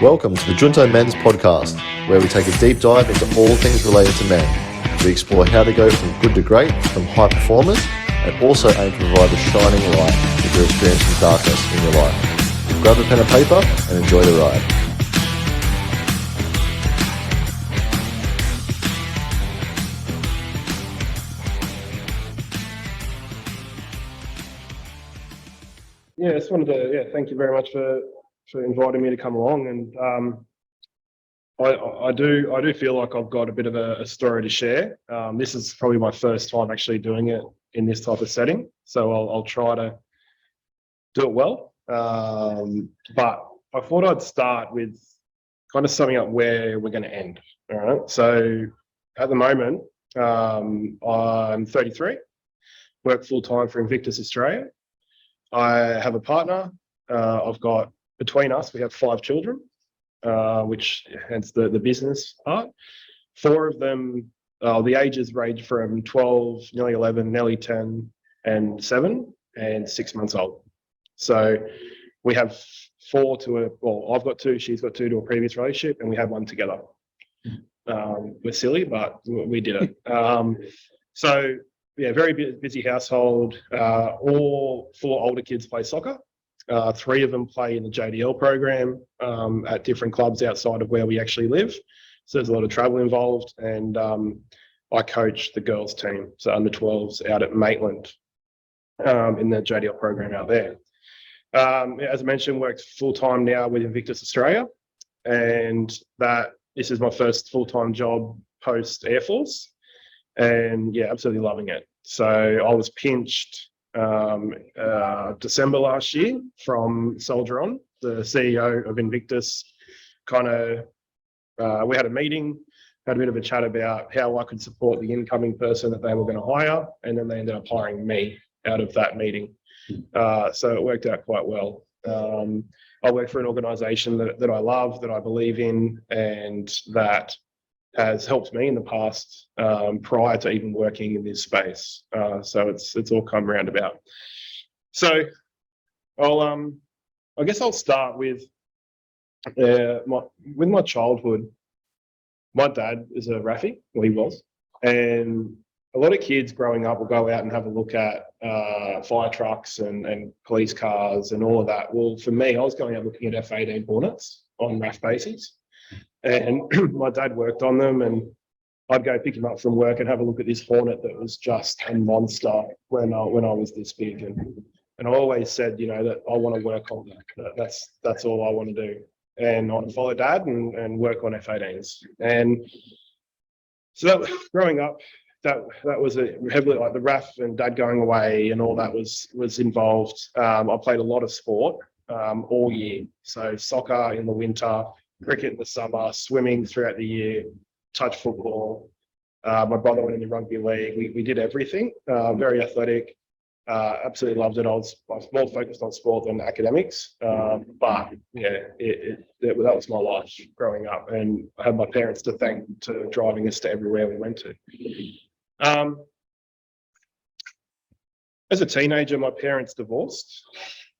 Welcome to the Junto Men's Podcast, where we take a deep dive into all things related to men. We explore how to go from good to great, from high performers, and also aim to provide the shining light if you're experiencing darkness in your life. Grab a pen and paper and enjoy the ride. Yeah, I just wanted to thank you very much for inviting me to come along, and I do feel like I've got a bit of a story to share. This is probably my first time actually doing it in this type of setting, so I'll try to do it well. But I thought I'd start with kind of summing up where we're going to end. All right. So at the moment, I'm 33, work full time for Invictus Australia. I have a partner. Between us, we have 5 children, which hence the business part. 4 of them, the ages range from 12, nearly 11, nearly 10, and 7, and 6 months old. So we have 4 I've got 2, she's got 2 to a previous relationship, and we had 1 together. We're silly, but we did it. So yeah, very busy household. All 4 older kids play soccer. 3 of them play in the JDL program at different clubs outside of where we actually live. So there's a lot of travel involved, and I coach the girls team, so under 12s out at Maitland in the JDL program out there. As I mentioned, works full time now with Invictus Australia, and this is my first full time job post Air Force, and yeah, absolutely loving it. So I was pinched December last year from Soldier On, the CEO of Invictus. We had a meeting, had a bit of a chat about how I could support the incoming person that they were going to hire, and then they ended up hiring me out of that meeting. So it worked out quite well. I work for an organisation that I love, that I believe in, and that has helped me in the past prior to even working in this space. So it's all come round about. So I guess I'll start with my childhood. My dad is a Raffy, well, he was, and a lot of kids growing up will go out and have a look at fire trucks and police cars and all of that. Well, for me, I was going out looking at F-18 Hornets on RAF bases. And my dad worked on them, and I'd go pick him up from work and have a look at this Hornet that was just a monster when I was this big. And I always said, that I want to work on that. That's all I want to do. And I want to follow Dad and work on F-18s. And so growing up, that was heavily like the RAF and Dad going away and all that was involved. I played a lot of sport all year. So soccer in the winter, cricket in the summer, swimming throughout the year, touch football. My brother went in the rugby league. We did everything. Very athletic. Absolutely loved it. I was more focused on sport than academics. But yeah, that was my life growing up, and I had my parents to thank to driving us to everywhere we went to. As a teenager, my parents divorced.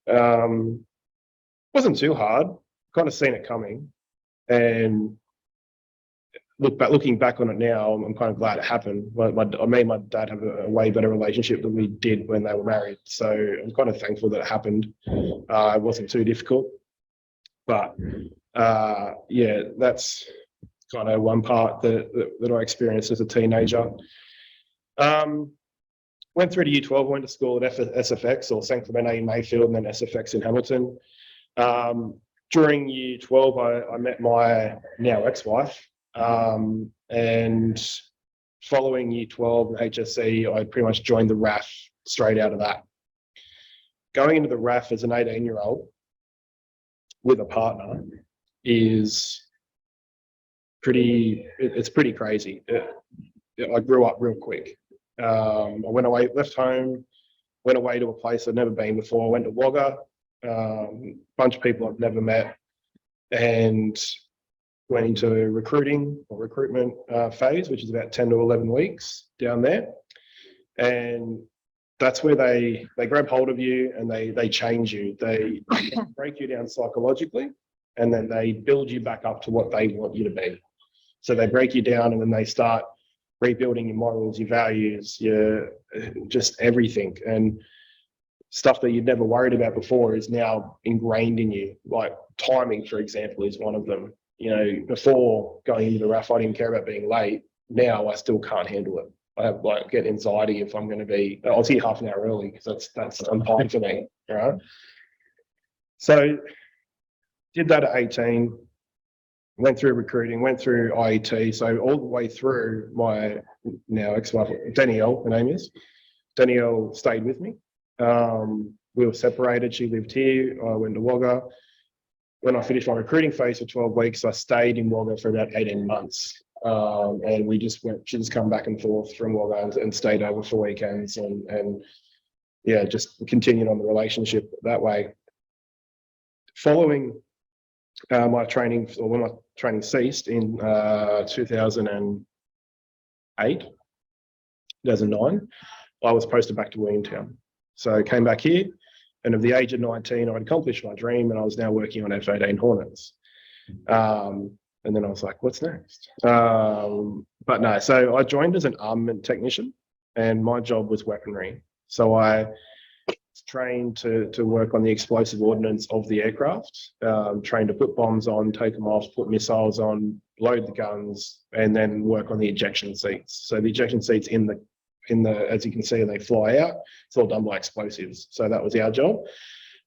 Wasn't too hard. Kind of seen it coming. And looking back on it now, I'm kind of glad it happened. Me and my dad have a way better relationship than we did when they were married. So I'm kind of thankful that it happened. It wasn't too difficult. But yeah, that's kind of one part that I experienced as a teenager. Went through to year 12, went to school at SFX, or St Clement in Mayfield, and then SFX in Hamilton. During year 12, I met my now ex-wife, and following year 12 and HSC, I pretty much joined the RAF straight out of that. Going into the RAF as an 18-year-old with a partner is pretty crazy. I grew up real quick. I went away, left home, went away to a place I'd never been before. I went to Wagga. Bunch of people I've never met, and went into recruitment phase, which is about 10 to 11 weeks down there. And that's where they grab hold of you and they change you. They break you down psychologically, and then they build you back up to what they want you to be. So they break you down, and then they start rebuilding your morals, your values, your just everything. And stuff that you'd never worried about before is now ingrained in you. Like timing, for example, is one of them. You know, before going into the RAF, I didn't care about being late. Now I still can't handle it. I have get anxiety if I'm going to be. I was here half an hour early because that's on time for me, right? So did that at 18. Went through recruiting, went through IET. So all the way through, my now ex-wife Danielle, her name is Danielle, stayed with me. We were separated. She lived here. I went to Wagga. When I finished my recruiting phase for 12 weeks, I stayed in Wagga for about 18 months. And we just went, she just come back and forth from Wagga and stayed over for weekends and yeah, just continued on the relationship that way. Following my training, or when my training ceased in 2008, 2009, I was posted back to Williamtown. So I came back here, and at the age of 19, I'd accomplished my dream, and I was now working on F-18 Hornets. And then I was like, what's next? But no, so I joined as an armament technician, and my job was weaponry. So I was trained to work on the explosive ordnance of the aircraft, trained to put bombs on, take them off, put missiles on, load the guns, and then work on the ejection seats. So the ejection seats in the, as you can see, they fly out. It's all done by explosives. So that was our job.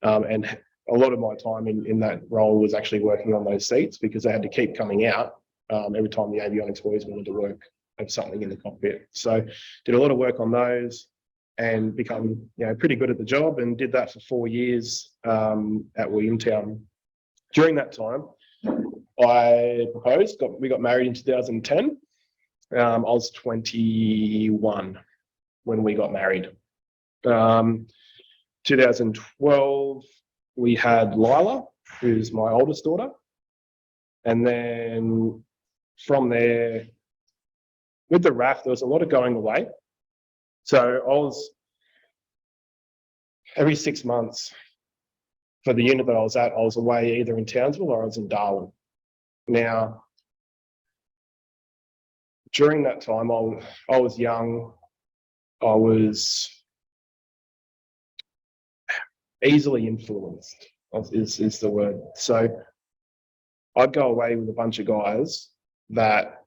And a lot of my time in that role was actually working on those seats because they had to keep coming out every time the avionics boys wanted to work of something in the cockpit. So did a lot of work on those and become pretty good at the job, and did that for 4 years at Williamtown. During that time, I proposed, we got married in 2010. I was 21 when we got married. 2012, we had Lila, who's my oldest daughter. And then from there, with the RAF, there was a lot of going away. So I was, every 6 months for the unit that I was at, I was away either in Townsville or I was in Darwin. Now, during that time, I was young. I was easily influenced, is the word. So I'd go away with a bunch of guys that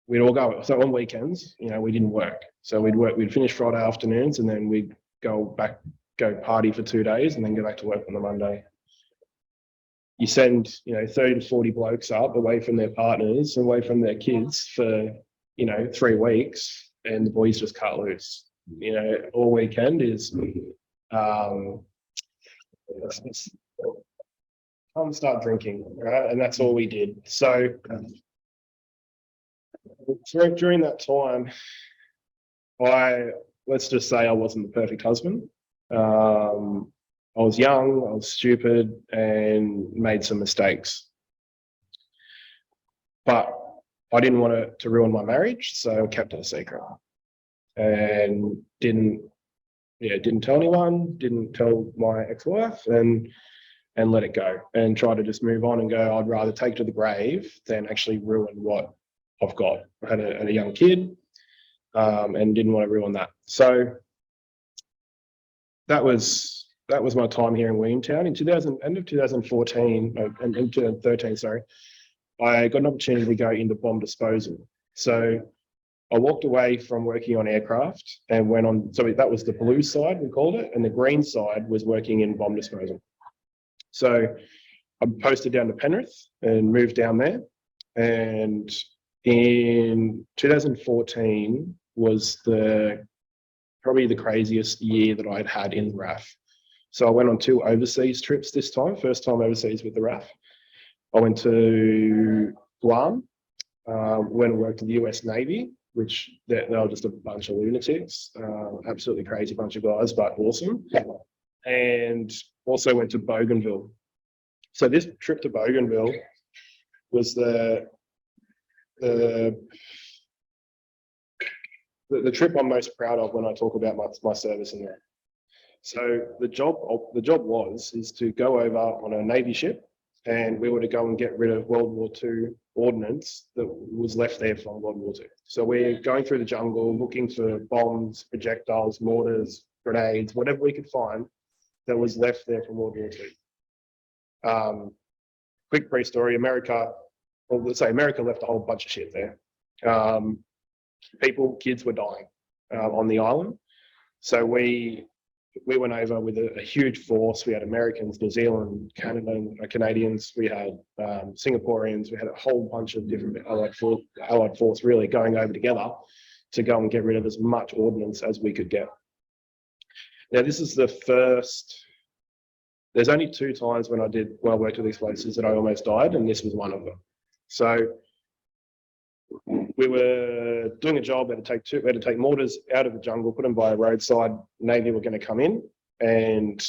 we'd all go. So on weekends, we didn't work. So we'd finish Friday afternoons, and then we'd go party for 2 days, and then go back to work on the Monday. You send 30 to 40 blokes up away from their partners, away from their kids for 3 weeks, and the boys just cut loose. All weekend is come start drinking, right? And that's all we did. So during that time, let's just say I wasn't the perfect husband. I was young, I was stupid, and made some mistakes. But I didn't want it to ruin my marriage, so I kept it a secret. And didn't tell anyone, didn't tell my ex-wife, and let it go, and try to just move on and go, I'd rather take to the grave than actually ruin what I've got. I had a young kid, and didn't want to ruin that. So that was my time here in Williamtown. In end of 2014, and 2013, sorry, I got an opportunity to go into bomb disposal. So I walked away from working on aircraft and went on, so that was the blue side, we called it, and the green side was working in bomb disposal. So I posted down to Penrith and moved down there. And in 2014 was probably the craziest year that I'd had in the RAF. So I went on 2 overseas trips this time, first time overseas with the RAF. I went to Guam, went and worked in the US Navy, which they were just a bunch of lunatics, absolutely crazy bunch of guys, but awesome. And also went to Bougainville. So this trip to Bougainville was the trip I'm most proud of when I talk about my service in there. So the job is to go over on a Navy ship and we were to go and get rid of World War II ordnance that was left there from World War II. So we're going through the jungle looking for bombs, projectiles, mortars, grenades, whatever we could find that was left there from World War II. Quick brief story, America left a whole bunch of shit there. Kids were dying on the island. So we went over with a huge force. We had Americans, New Zealand, Canadians, we had Singaporeans, we had a whole bunch of different allied force really going over together to go and get rid of as much ordnance as we could get. Now, this is the first. There's only 2 times when I worked with explosives that I almost died, and this was one of them. So we were doing a job. We had to take mortars out of the jungle, put them by a roadside. Navy were going to come in and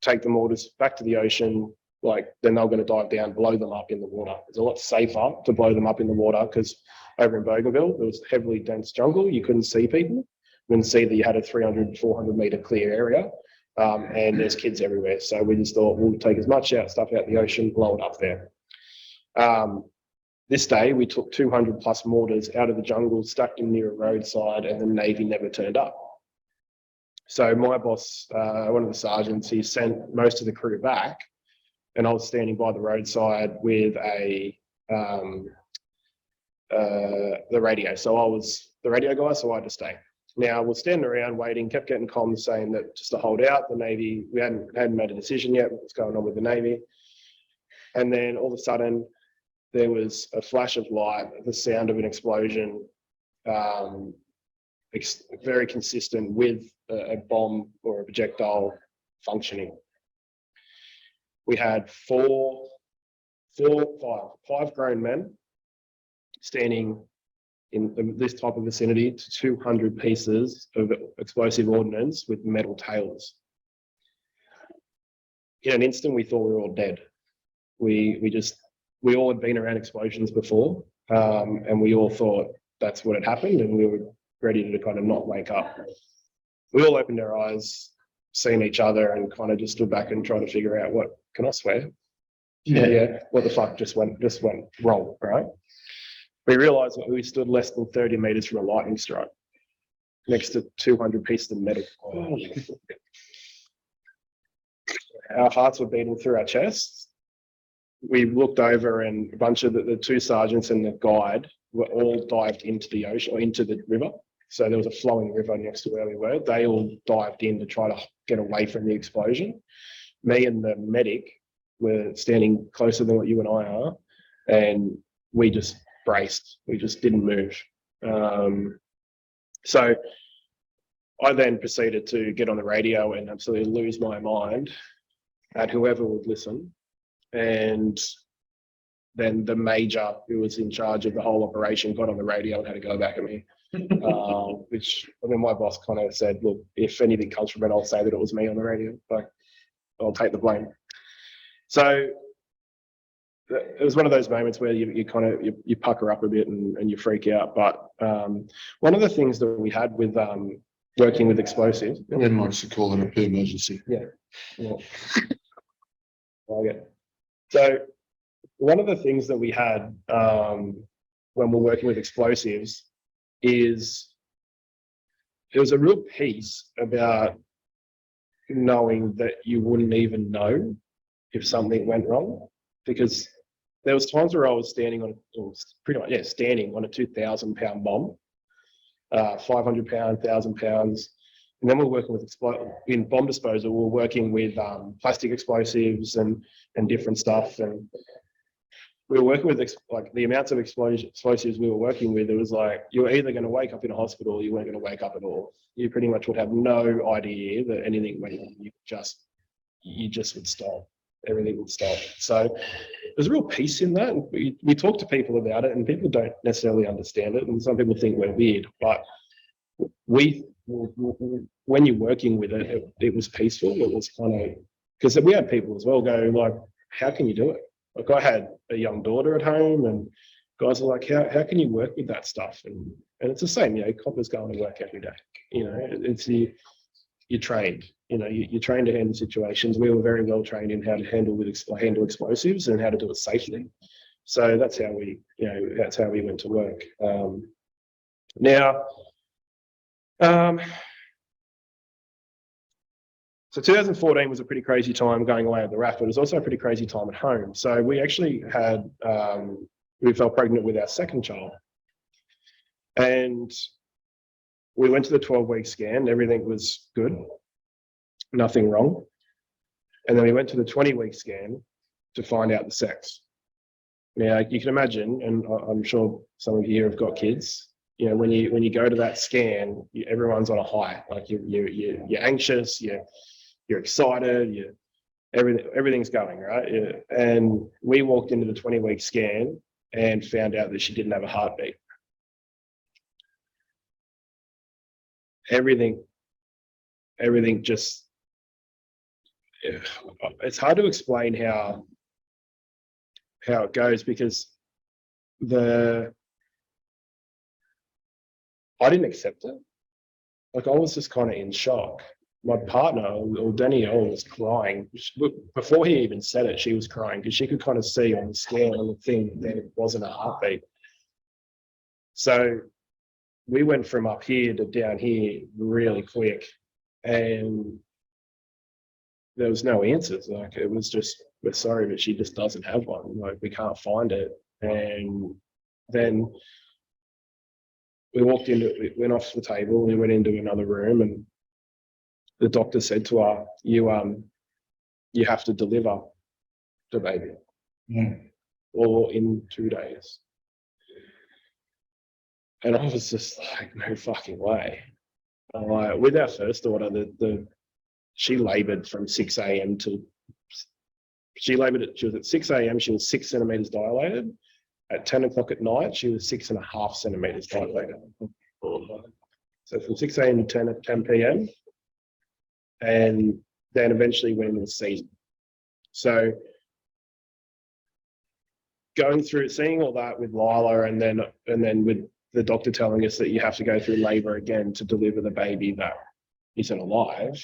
take the mortars back to the ocean. Then they were going to dive down, blow them up in the water. It's a lot safer to blow them up in the water because over in Bougainville, there was heavily dense jungle. You couldn't see people. You couldn't see that you had a 300, 400 metre clear area. And there's kids everywhere. So we just thought we'll take as much stuff out the ocean, blow it up there. This day, we took 200 plus mortars out of the jungle, stuck them near a roadside, and the Navy never turned up. So my boss, one of the sergeants, he sent most of the crew back, and I was standing by the roadside with the radio. So I was the radio guy, so I had to stay. Now, we're standing around waiting, kept getting comms saying that just to hold out, the Navy, we hadn't made a decision yet, what was going on with the Navy. And then all of a sudden, there was a flash of light, the sound of an explosion, very consistent with a bomb or a projectile functioning. We had five grown men standing in this type of vicinity to 200 pieces of explosive ordnance with metal tails. In an instant, we thought we were all dead. We all had been around explosions before, and we all thought that's what had happened, and we were ready to kind of not wake up. We all opened our eyes, seen each other, and kind of just stood back and tried to figure out what can I swear? Yeah. What the fuck just went wrong, right? We realised that we stood less than 30 metres from a lightning strike, next to 200 pieces of metal. Our hearts were beating through our chests. We looked over, and a bunch of the 2 sergeants and the guide were all dived into the ocean or into the river. So there was a flowing river next to where we were. They all dived in to try to get away from the explosion. Me and the medic were standing closer than what you and I are, and we just braced. We just didn't move. So I then proceeded to get on the radio and absolutely lose my mind at whoever would listen. And then the major who was in charge of the whole operation got on the radio and had to go back at me. Which, my boss kind of said, look, if anything comes from it, I'll say that it was me on the radio. I'll take the blame. So it was one of those moments where you kind of you pucker up a bit and you freak out. But one of the things that we had with working with explosives, we might to call it a poo emergency. Yeah. So one of the things that we had when we're working with explosives is there was a real piece about knowing that you wouldn't even know if something went wrong, because there was times where I was standing on a 2,000 pound bomb, 500 pound, 1,000 pounds. And then we're working with in bomb disposal, we're working with plastic explosives and different stuff. And we were working with the amounts of explosives we were working with. It was like, you were either going to wake up in a hospital or you weren't going to wake up at all. You pretty much would have no idea that anything went wrong. You just would stop. Everything would stop. So there's a real peace in that. We talk to people about it, and people don't necessarily understand it. And some people think we're weird, but when you're working with it, it was peaceful. It was kind of, because we had people as well go like, how can you do it? Like, I had a young daughter at home, and guys are like, how can you work with that stuff? And it's the same, coppers going to work every day. It's you you're trained. You're trained to handle situations. We were very well trained in how to handle explosives and how to do it safely. So that's how we went to work. So 2014 was a pretty crazy time going away at the RAF, but it was also a pretty crazy time at home. So we actually we fell pregnant with our second child. And we went to the 12-week scan. Everything was good, nothing wrong. And then we went to the 20-week scan to find out the sex. Now, you can imagine, and I'm sure some of you here have got kids, when you go to that scan, everyone's on a high. Like you're anxious, you're excited, everything's going, right? Yeah. And we walked into the 20-week scan and found out that she didn't have a heartbeat. Everything just, it's hard to explain how it goes, because I didn't accept it. Like, I was just kind of in shock. My partner, or Danielle, was crying. Before he even said it, she was crying because she could kind of see on the scan, on the thing, that it wasn't a heartbeat. So we went from up here to down here really quick, and there was no answers. Like, it was just, we're sorry, but she just doesn't have one. Like, we can't find it. And then we went off the table, we went into another room, and the doctor said to her, you have to deliver the baby, or in 2 days. And I was just like, no fucking way. With our first daughter, she laboured from 6 a.m. she was at 6 a.m. She was 6 centimetres dilated. At 10 o'clock at night, she was 6.5 centimetres dilated. So from 6 a.m. to 10 p.m. And then eventually went into the season. So going through, seeing all that with Lila, and then with the doctor telling us that you have to go through labour again to deliver the baby that isn't alive,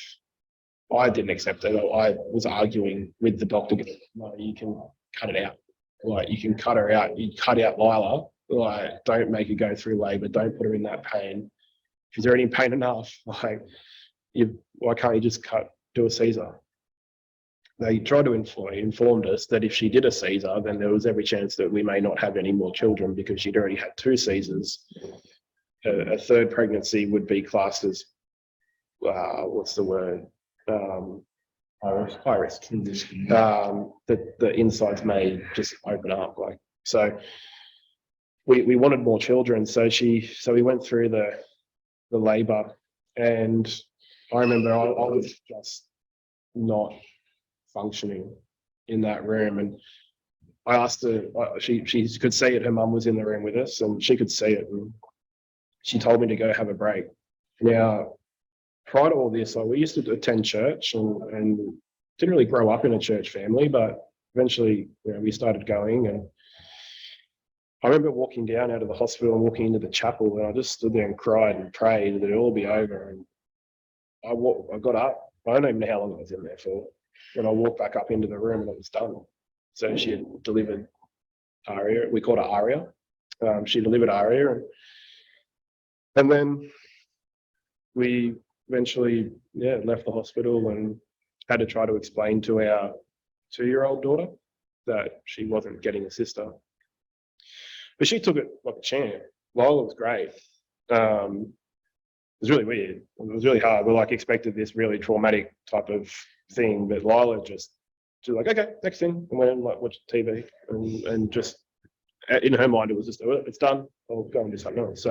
I didn't accept it. I was arguing with the doctor, no, you can cut it out. Like, you can cut her out. You cut out Lila. Like, don't make her go through labour. Don't put her in that pain. She's already in pain enough. Like, why can't you just do a Caesar? They tried to informed us that if she did a Caesar, then there was every chance that we may not have any more children, because she'd already had 2 Caesars. A third pregnancy would be classed as, what's the word? High risk. The insides may just open up. Like, so we wanted more children. So we went through the labour, and I remember I was just not functioning in that room. And I asked her, she could see it, her mum was in the room with us, and she could see it, and she told me to go have a break. Now, prior to all this, we used to attend church, and didn't really grow up in a church family, but eventually, we started going. And I remember walking down out of the hospital and walking into the chapel, and I just stood there and cried and prayed that it'll all be over. And I got up. I don't even know how long I was in there for. When I walked back up into the room, and it was done. So she had delivered Aria. We called her Aria. She delivered Aria, and then we eventually, left the hospital and had to try to explain to our 2-year-old daughter that she wasn't getting a sister. But she took it like a champ. Lila was great. It was really weird. It was really hard. We expected this really traumatic type of thing, but Lila just like, okay, next thing, and went and watched TV, and just in her mind it was just, oh, it's done. I'll go and do something else.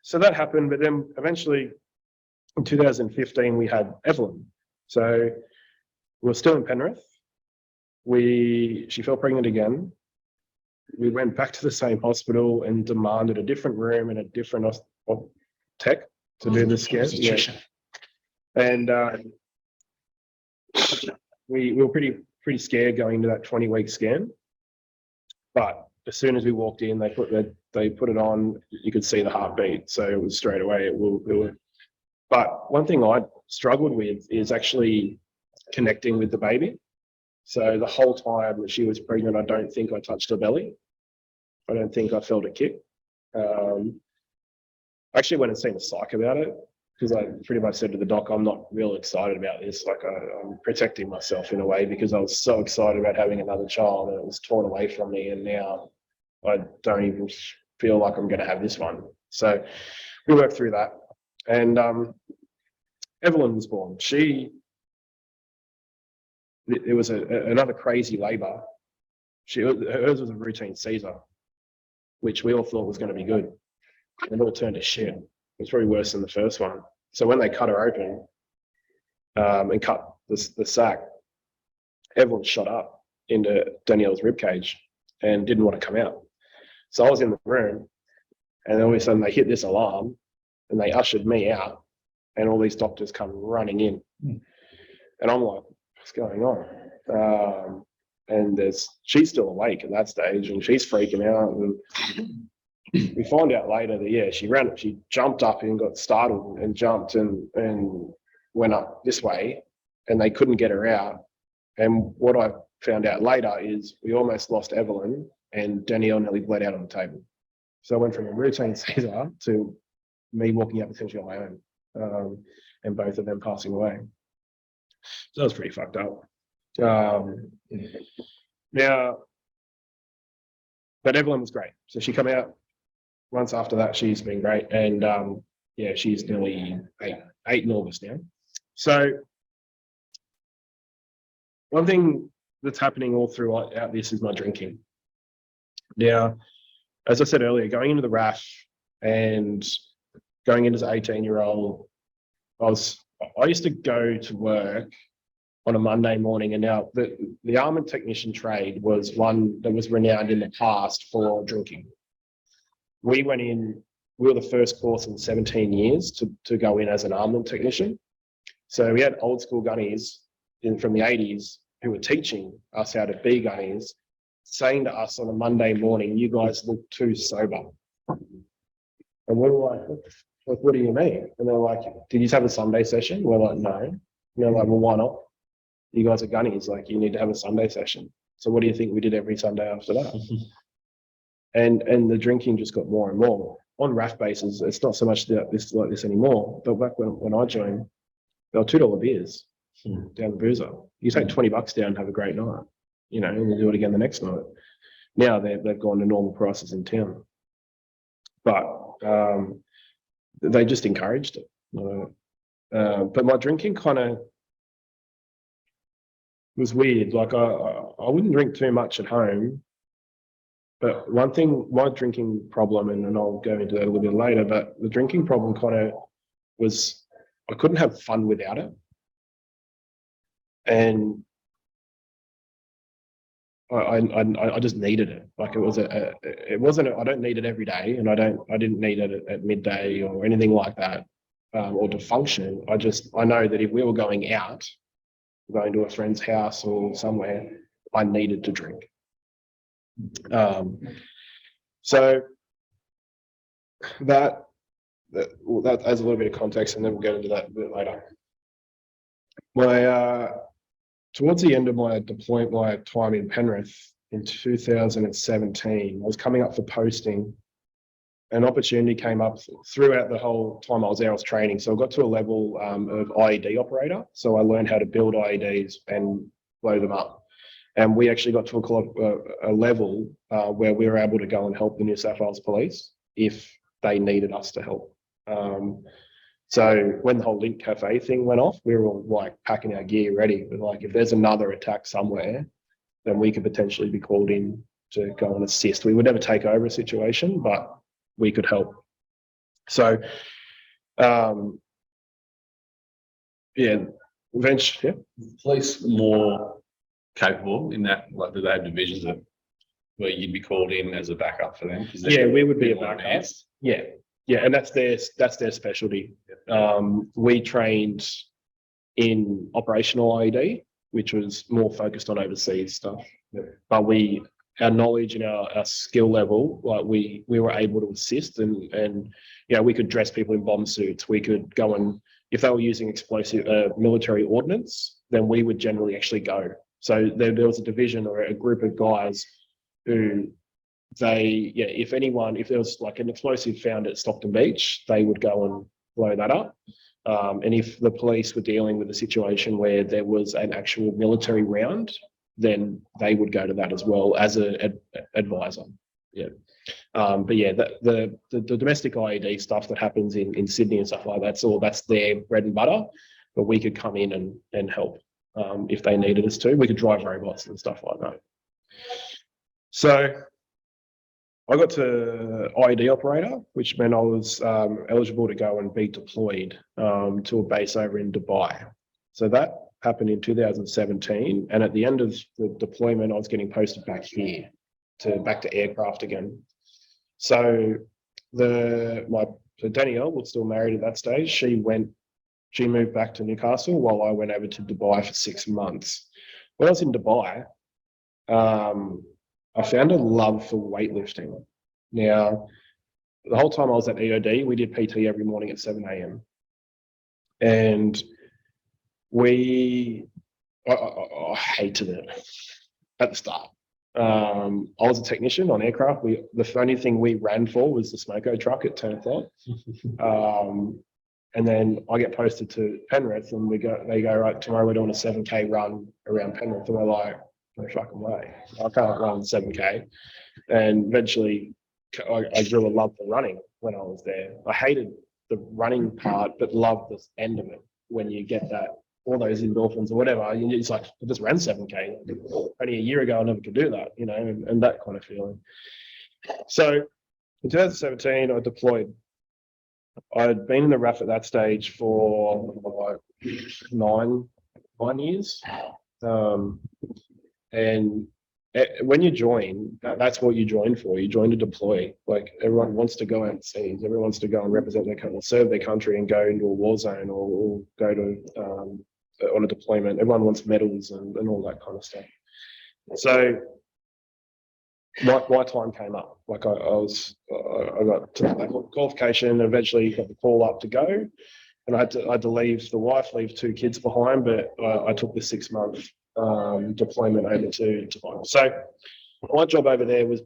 So that happened, but then eventually in 2015 we had Evelyn. So we were still in Penrith. She fell pregnant again. We went back to the same hospital and demanded a different room and a different tech to do the scan. Yeah. And we were pretty scared going into that 20-week scan. But as soon as we walked in, they put it on. You could see the heartbeat, so it was straight away. We were But one thing I struggled with is actually connecting with the baby. So the whole time that she was pregnant, I don't think I touched her belly. I don't think I felt a kick. I actually went and seen a psych about it because I pretty much said to the doc, I'm not real excited about this. Like I'm protecting myself in a way because I was so excited about having another child and it was torn away from me. And now I don't even feel like I'm going to have this one. So we worked through that. And Evelyn was born. It was another crazy labour. Hers was a routine Caesar, which we all thought was going to be good. And it all turned to shit. It was probably worse than the first one. So when they cut her open and cut the sac, Evelyn shot up into Danielle's ribcage and didn't want to come out. So I was in the room, and all of a sudden they hit this alarm, and they ushered me out, and all these doctors come running in, and I'm like, "What's going on?" And she's still awake at that stage, and she's freaking out. And we find out later that she jumped up and got startled and jumped and went up this way, and they couldn't get her out. And what I found out later is we almost lost Evelyn, and Danielle nearly bled out on the table. So I went from a routine Caesar to me walking out potentially on my own, and both of them passing away. So that was pretty fucked up. Now, but Evelyn was great. So she came out. Once after that, she's been great. And she's nearly eight in August now. So one thing that's happening all throughout this is my drinking. Now, as I said earlier, going into the RAF and going in as an 18-year-old, I used to go to work on a Monday morning, and now the armoured technician trade was one that was renowned in the past for drinking. We went in, we were the first course in 17 years to go in as an armament technician. So we had old school gunnies from the 80s who were teaching us how to be gunnies, saying to us on a Monday morning, "You guys look too sober." And we were like, what do you mean? And they're like, "Did you have a Sunday session?" We're like, "No." And they're like, "Well, why not? You guys are gunnies, like you need to have a Sunday session." So what do you think we did every Sunday after that? And the drinking just got more and more. On RAF bases, it's not so much like this anymore. But back when I joined, they were $2 beers down the boozer. You take $20 down and have a great night, and you do it again the next night. Now they've gone to normal prices in town. But they just encouraged it. But my drinking kind of was weird. Like I wouldn't drink too much at home. But one thing, my drinking problem, and I'll go into that a little bit later, but the drinking problem kind of was I couldn't have fun without it. And I just needed it. Like it wasn't, I don't need it every day, and I didn't need it at midday or anything like that, or to function. I know that if we were going out, going to a friend's house or somewhere, I needed to drink. So that adds a little bit of context, and then we'll get into that a bit later. Towards the end of my time in Penrith in 2017, I was coming up for posting. An opportunity came up throughout the whole time I was there. I was training, so I got to a level of IED operator. So I learned how to build IEDs and blow them up. And we actually got to a level where we were able to go and help the New South Wales Police if they needed us to help. So when the whole Link Cafe thing went off, we were all like packing our gear ready. But like, if there's another attack somewhere, then we could potentially be called in to go and assist. We would never take over a situation, but we could help. So, eventually, Police more capable in that, like, do they have divisions where you'd be called in as a backup for them? We would be a backup. Yeah, and that's their specialty. We trained in operational IED, which was more focused on overseas stuff. But our knowledge and our skill level, like we were able to assist, and we could dress people in bomb suits. We could go and if they were using explosive military ordnance, then we would generally actually go. So there was a division or a group of guys who if there was like an explosive found at Stockton Beach, they would go and blow that up. And if the police were dealing with a situation where there was an actual military round, then they would go to that as well as an advisor. Yeah. But yeah, the domestic IED stuff that happens in Sydney and stuff like that, that's their bread and butter. But we could come in and help if they needed us to. We could drive robots and stuff like that. So I got to IED operator, which meant I was eligible to go and be deployed to a base over in Dubai. So that happened in 2017. And at the end of the deployment, I was getting posted back here back to aircraft again. So Danielle was still married at that stage. She moved back to Newcastle while I went over to Dubai for 6 months. When I was in Dubai, I found a love for weightlifting. Now, the whole time I was at EOD, we did PT every morning at 7 a.m. And I hated it at the start. I was a technician on aircraft. The only thing we ran for was the smoko truck at 10 o'clock. And then I get posted to Penrith and they go, right, tomorrow we're doing a 7K run around Penrith. And we're like, no fucking way. I can't run 7K. And eventually I grew a love for running when I was there. I hated the running part, but loved the end of it when you get all those endorphins or whatever. It's like, I just ran 7K. Only a year ago, I never could do that, and that kind of feeling. So in 2017, I deployed. I had been in the RAF at that stage for like 9 years. And when you join, that's what you join for. You join to deploy. Like everyone wants to go overseas. Everyone wants to go and represent their country, serve their country, and go into a war zone or go to on a deployment. Everyone wants medals and all that kind of stuff. So my time came up. Like I got to the qualification and eventually got the call up to go. And I had to leave the wife, leave 2 kids behind, but I took the 6-month deployment over to Dubai. So my job over there was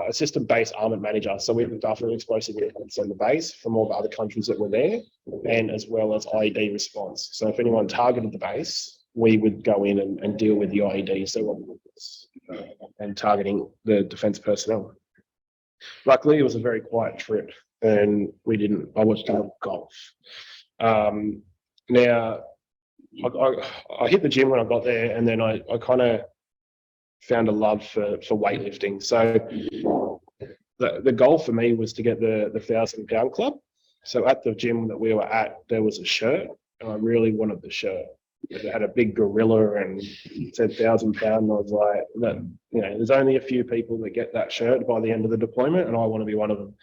assistant base armament manager. So we looked after explosive incidents on the base from all the other countries that were there, and as well as IED response. So if anyone targeted the base, we would go in and deal with the IEDs that were and targeting the defence personnel. Luckily, it was a very quiet trip, and I watched a lot of golf. Now, I hit the gym when I got there, and then I kind of found a love for weightlifting. So the goal for me was to get the 1,000-pound club. So at the gym that we were at, there was a shirt, and I really wanted the shirt. It had a big gorilla and it said 1,000 pound. And I was like, there's only a few people that get that shirt by the end of the deployment, and I want to be one of them.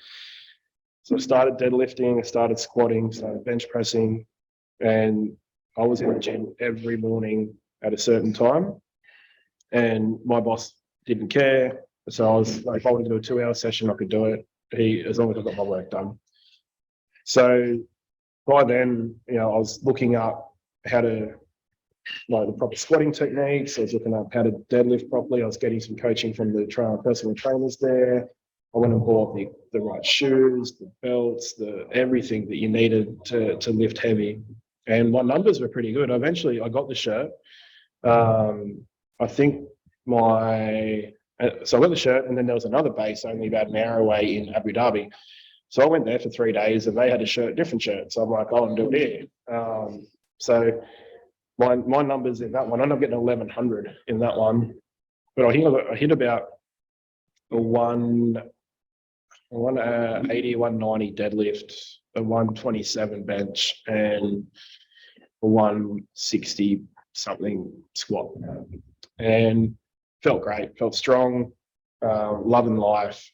So I started deadlifting, I started squatting, started bench pressing, and I was in the gym every morning at a certain time. And my boss didn't care. So I was like, if I wanted to do a 2-hour session, I could do it. As long as I got my work done. So by then, I was looking up how to the proper squatting techniques. I was looking up how to deadlift properly. I was getting some coaching from the personal trainers there. I went and bought the right shoes, the belts, everything that you needed to lift heavy. And my numbers were pretty good. Eventually, I got the shirt. I think so I got the shirt, and then there was another base only about an hour away in Abu Dhabi. So I went there for 3 days, and they had a different shirt. So I'm like, I'll do it here. So my numbers in that one, I ended up getting 1,100 in that one, but I hit about a 180, 190 deadlift, a 127 bench, and a 160 something squat, and felt great, felt strong, loving life.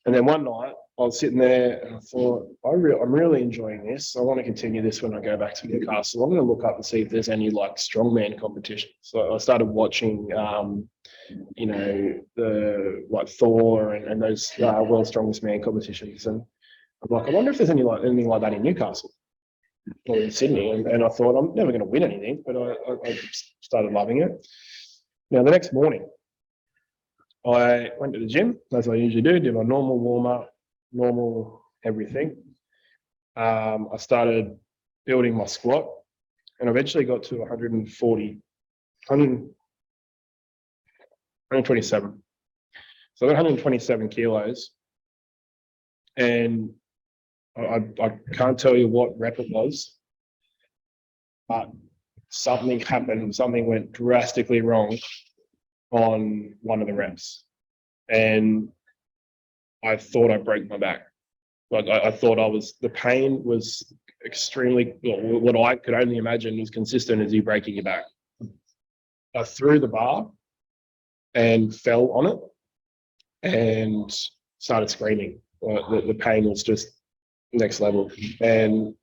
And then one night I was sitting there and I thought, I'm really enjoying this. I want to continue this when I go back to Newcastle. I'm going to look up and see if there's any strongman competitions. So I started watching, the Thor and those World's Strongest Man competitions. And I'm like, I wonder if there's anything like that in Newcastle. in Sydney, and I thought I'm never going to win anything, but I started loving it. Now, the next morning, I went to the gym, as I usually do, did my normal warm-up, normal everything. I started building my squat, and eventually got to 127. So I got 127 kilos, and I can't tell you what rep it was, but something happened, something went drastically wrong on one of the reps, and I thought I broke my back. Like I thought the pain was extremely, what I could only imagine was consistent as you breaking your back. I threw the bar and fell on it and started screaming. The pain was just next level. And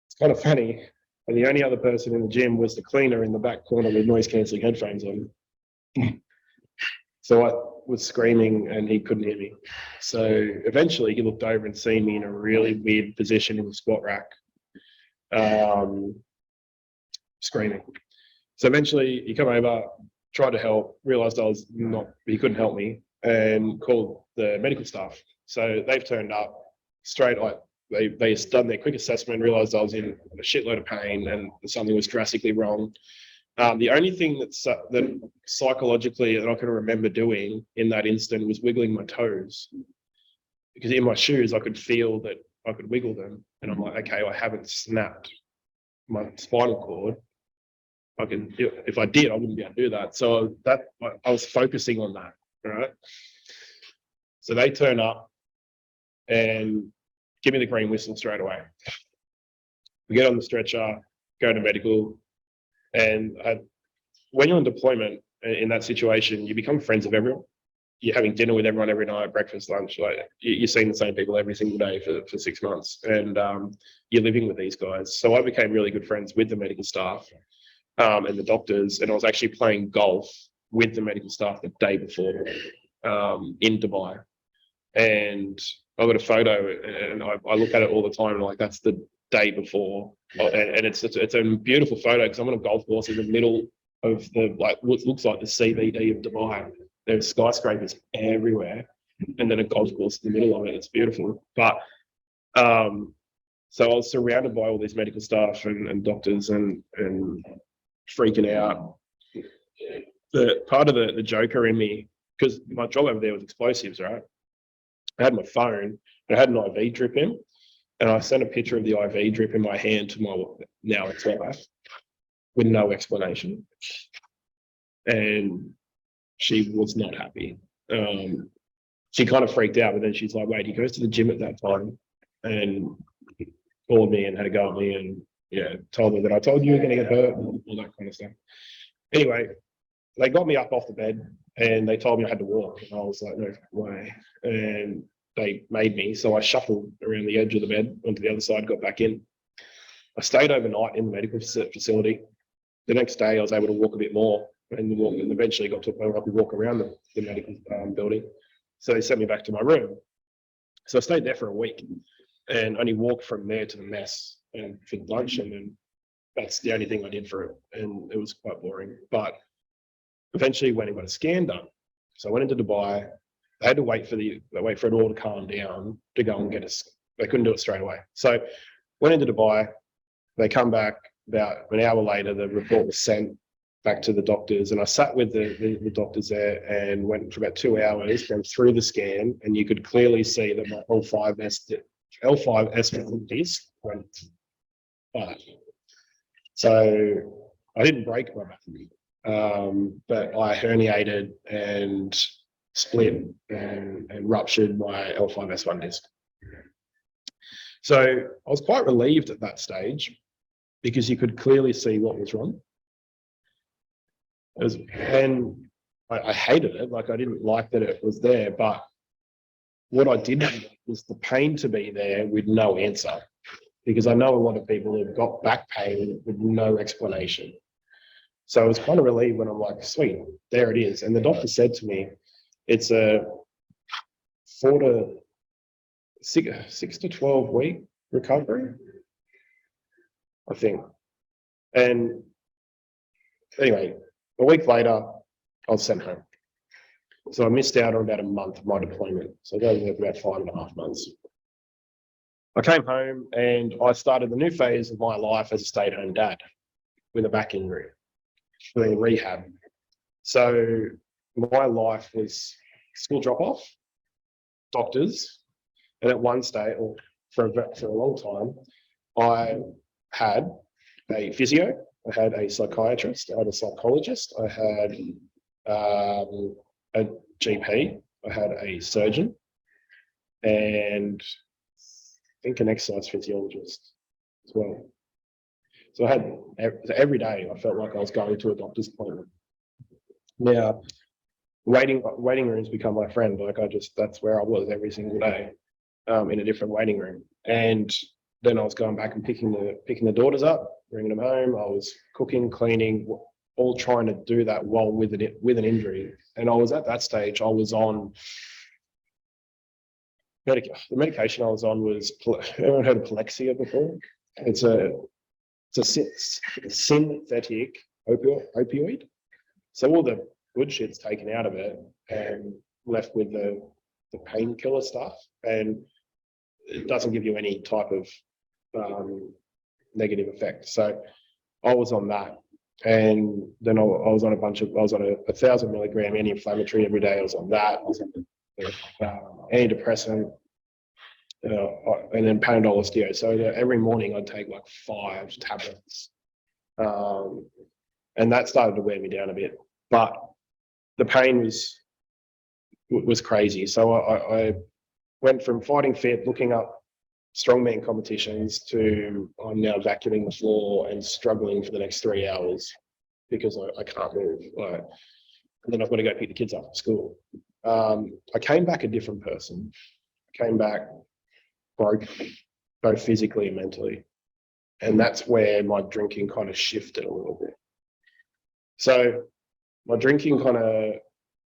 it's kind of funny. And the only other person in the gym was the cleaner in the back corner with noise cancelling headphones on. So I was screaming and he couldn't hear me. So eventually he looked over and seen me in a really weird position in the squat rack, screaming. So eventually he came over, tried to help, realized he couldn't help me, and called the medical staff. So they've turned up straight, like they done their quick assessment, realized I was in a shitload of pain and something was drastically wrong. The only thing that psychologically that I can remember doing in that instant was wiggling my toes, because in my shoes I could feel that I could wiggle them, and I'm like, okay, I haven't snapped my spinal cord. If I did, I wouldn't be able to do that. So I was focusing on that. All right. So they turn up and give me the green whistle straight away. We get on the stretcher, go to medical. And when you're on deployment in that situation, you become friends of everyone. You're having dinner with everyone every night, breakfast, lunch. Like you're seeing the same people every single day for 6 months, and you're living with these guys. So I became really good friends with the medical staff and the doctors, and I was actually playing golf with the medical staff the day before in Dubai. And I got a photo, and I look at it all the time, and I'm like, that's the day before, and it's a beautiful photo because I'm on a golf course in the middle of what looks like the CBD of Dubai. There's skyscrapers everywhere, and then a golf course in the middle of it. It's beautiful. But so I was surrounded by all these medical staff and doctors and freaking out. The part of the joker in me, because my job over there was explosives, right? I had my phone, and I had an IV drip in. And I sent a picture of the IV drip in my hand to my now ex-wife with no explanation. And she was not happy. She kind of freaked out, but then she's like, wait, he goes to the gym at that time, and called me and had a go at me, and told me that I told you you're going to get hurt and all that kind of stuff. Anyway, they got me up off the bed and they told me I had to walk. And I was like, no way. And they made me, so I shuffled around the edge of the bed onto the other side, got back in. I stayed overnight in the medical facility. The next day I was able to walk a bit more and eventually got to a point where I could walk around the medical building. So they sent me back to my room. So I stayed there for a week and only walked from there to the mess and for lunch, and then that's the only thing I did for it, and it was quite boring. But eventually went and got a scan done. So I went into Dubai. They had to wait for it all to calm down to go and get us. They couldn't do it straight away. So went into Dubai. They come back about an hour later. The report was sent back to the doctors, and I sat with the doctors there and went for about 2 hours, went through the scan, and you could clearly see that my L5S disc went flat. So I didn't break my back, but I herniated and split and ruptured my L5S1 disc. So I was quite relieved at that stage because you could clearly see what was wrong. And I hated it. Like, I didn't like that it was there, but what I did was the pain to be there with no answer, because I know a lot of people who've got back pain with no explanation. So I was kind of relieved when I'm like, sweet, there it is. And the doctor said to me, it's a 6 to 12 week recovery. I think. And anyway, a week later, I was sent home. So I missed out on about a month of my deployment. So that was about 5.5 months. I came home and I started the new phase of my life as a stay-at-home dad with a back injury, doing rehab. So my life was school drop-off, doctors, and at one stage, or for a long time, I had a physio, I had a psychiatrist, I had a psychologist, I had a GP, I had a surgeon, and I think an exercise physiologist as well. So I had every day I felt like I was going to a doctor's appointment. Now, waiting rooms become my friend. Like that's where I was every single day, in a different waiting room. And then I was going back and picking the daughters up, bringing them home. I was cooking, cleaning, all trying to do that while with an injury. And I was at that stage. I was on the medication I was on was. Everyone heard of Plexia before? It's a synthetic opioid. So all the good shit's taken out of it and left with the painkiller stuff, and it doesn't give you any type of negative effect. So I was on that, and then I was on a 1,000 milligram anti-inflammatory every day. I was on that. I was on antidepressant, and then Panadol osteo. So every morning I'd take like 5 tablets, and that started to wear me down a bit. But the pain was crazy. So I went from fighting fit, looking up strongman competitions, to I'm now vacuuming the floor and struggling for the next 3 hours because I can't move. And then I've got to go pick the kids up from school. I came back a different person. I came back broken, both physically and mentally. And that's where my drinking kind of shifted a little bit. So my drinking kind of,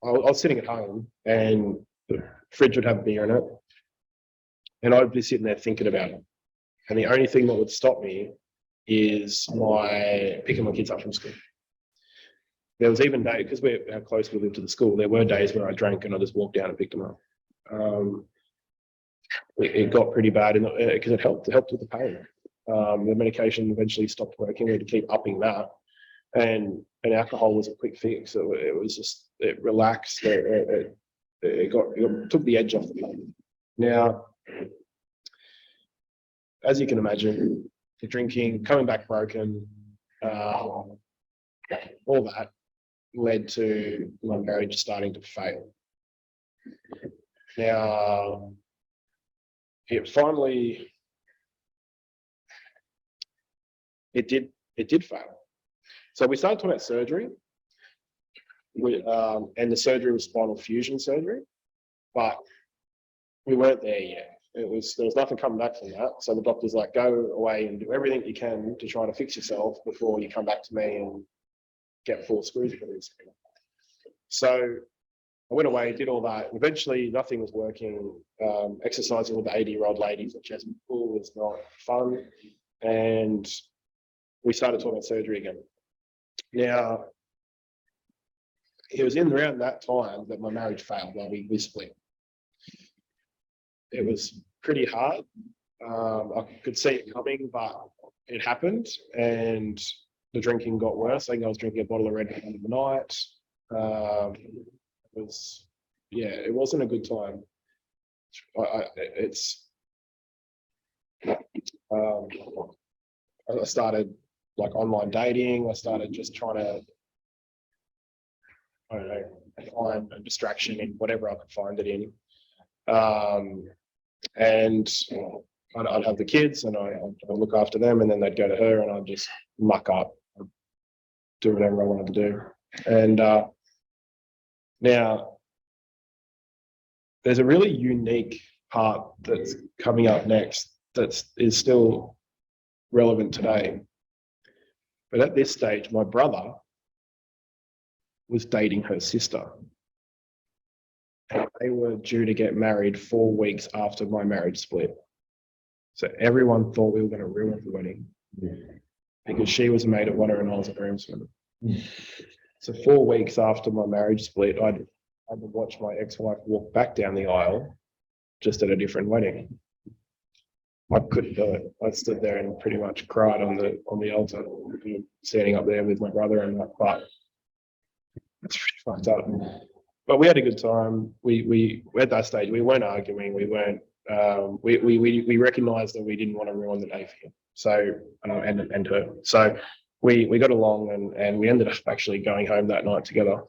I was sitting at home and the fridge would have beer in it, and I'd be sitting there thinking about it. And the only thing that would stop me is picking my kids up from school. There was even days, because how close we lived to the school, there were days where I drank and I just walked down and picked them up. It got pretty bad because it helped with the pain. The medication eventually stopped working. We had to keep upping that. And alcohol was a quick fix. So it relaxed. It took the edge off the pain. Now, as you can imagine, the drinking, coming back broken, all that led to my marriage starting to fail. Now, it did fail. So we started talking about surgery, and the surgery was spinal fusion surgery, but we weren't there yet. There was nothing coming back from that. So the doctor's like, go away and do everything you can to try to fix yourself before you come back to me and get 4 screws put in. So I went away, did all that. Eventually, nothing was working. Exercising with the 80-year-old ladies at Chesney Pool was not fun, and we started talking about surgery again. Now, it was in around that time that my marriage failed. Well, we split. It was pretty hard. I could see it coming, but it happened, and the drinking got worse. I think I was drinking a bottle of red at the end of the night. It wasn't a good time. I started like online dating. I started just trying to, I don't know, find a distraction in whatever I could find it in. And I'd have the kids and I'd look after them, and then they'd go to her and I'd just muck up, do whatever I wanted to do. And now there's a really unique part that's coming up next that is still relevant today. But at this stage, my brother was dating her sister. And they were due to get married 4 weeks after my marriage split. So everyone thought we were going to ruin the wedding. because she was a maid at Water and I was a groomsman. So 4 weeks after my marriage split, I had to watch my ex-wife walk back down the aisle, just at a different wedding. I couldn't do it. I stood there and pretty much cried on the altar, standing up there with my brother and that. But it's pretty fucked up. But we had a good time. We at that stage we weren't arguing. We weren't. We recognised that we didn't want to ruin the day for him. So and her. So we got along and we ended up actually going home that night together.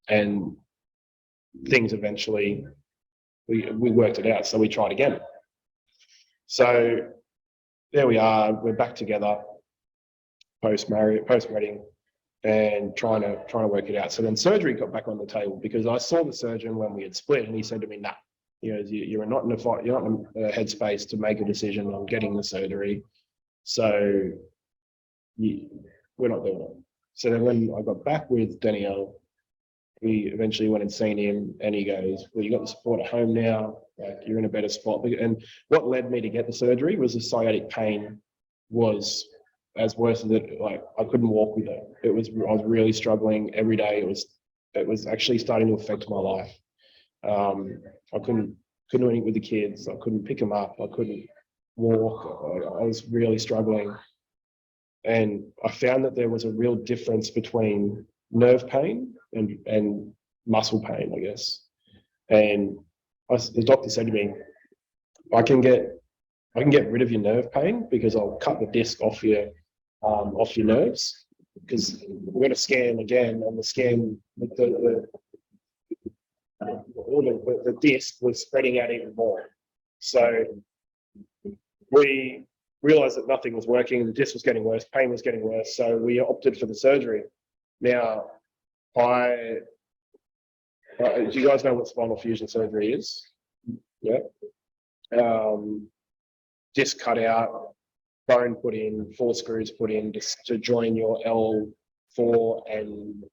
And things eventually we worked it out. So we tried again. So there we are. We're back together post wedding, and trying to work it out. So then surgery got back on the table because I saw the surgeon when we had split, and he said to me, "Nah, you're not in a headspace to make a decision on getting the surgery. So we're not doing it." So then when I got back with Danielle, we eventually went and seen him, and he goes, "Well, you got the support at home now. Like, you're in a better spot." And what led me to get the surgery was the sciatic pain was as worse as it. Like, I couldn't walk with it. I was really struggling every day. It was actually starting to affect my life. I couldn't do anything with the kids. I couldn't pick them up. I couldn't walk. I was really struggling, and I found that there was a real difference between nerve pain and muscle pain, I guess. And the doctor said to me, I can get rid of your nerve pain because I'll cut the disc off your nerves, because we're going to scan again. On the scan, the disc was spreading out even more. So we realized that nothing was working. The disc was getting worse, pain was getting worse. So we opted for the surgery. Now, do you guys know what spinal fusion surgery is? Yeah. Disc cut out, bone put in, 4 screws put in to join your L4 and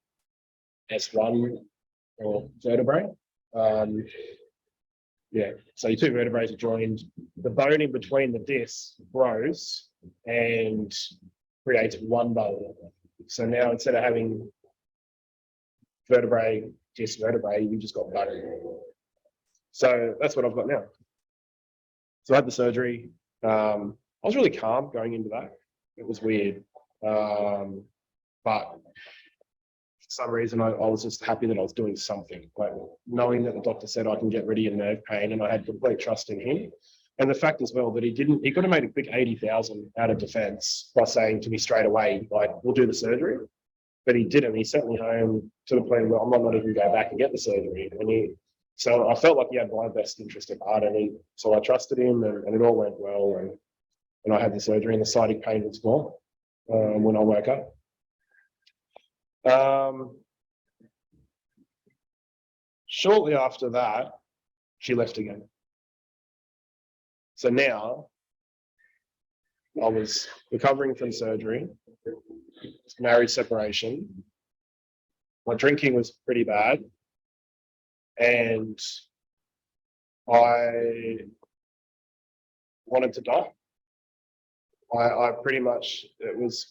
S1 or vertebrae. So your 2 vertebrae are joined. The bone in between the discs grows and creates one bone. So now instead of having vertebrae, disc vertebrae, you've just got bone. So that's what I've got now. So I had the surgery. I was really calm going into that. It was weird. But for some reason, I was just happy that I was doing something, like knowing that the doctor said I can get rid of your nerve pain, and I had complete trust in him. And the fact as well that he could have made a quick 80,000 out of defence by saying to me straight away, like, we'll do the surgery. But he didn't. He sent me home to the point where I might not even go back and get the surgery. So I felt like he had my best interest at heart, so I trusted him, and it all went well. And I had the surgery, and the sciatic pain was gone when I woke up. Shortly after that, she left again. So now I was recovering from surgery, marriage separation. My drinking was pretty bad, and I wanted to die. I pretty much, it was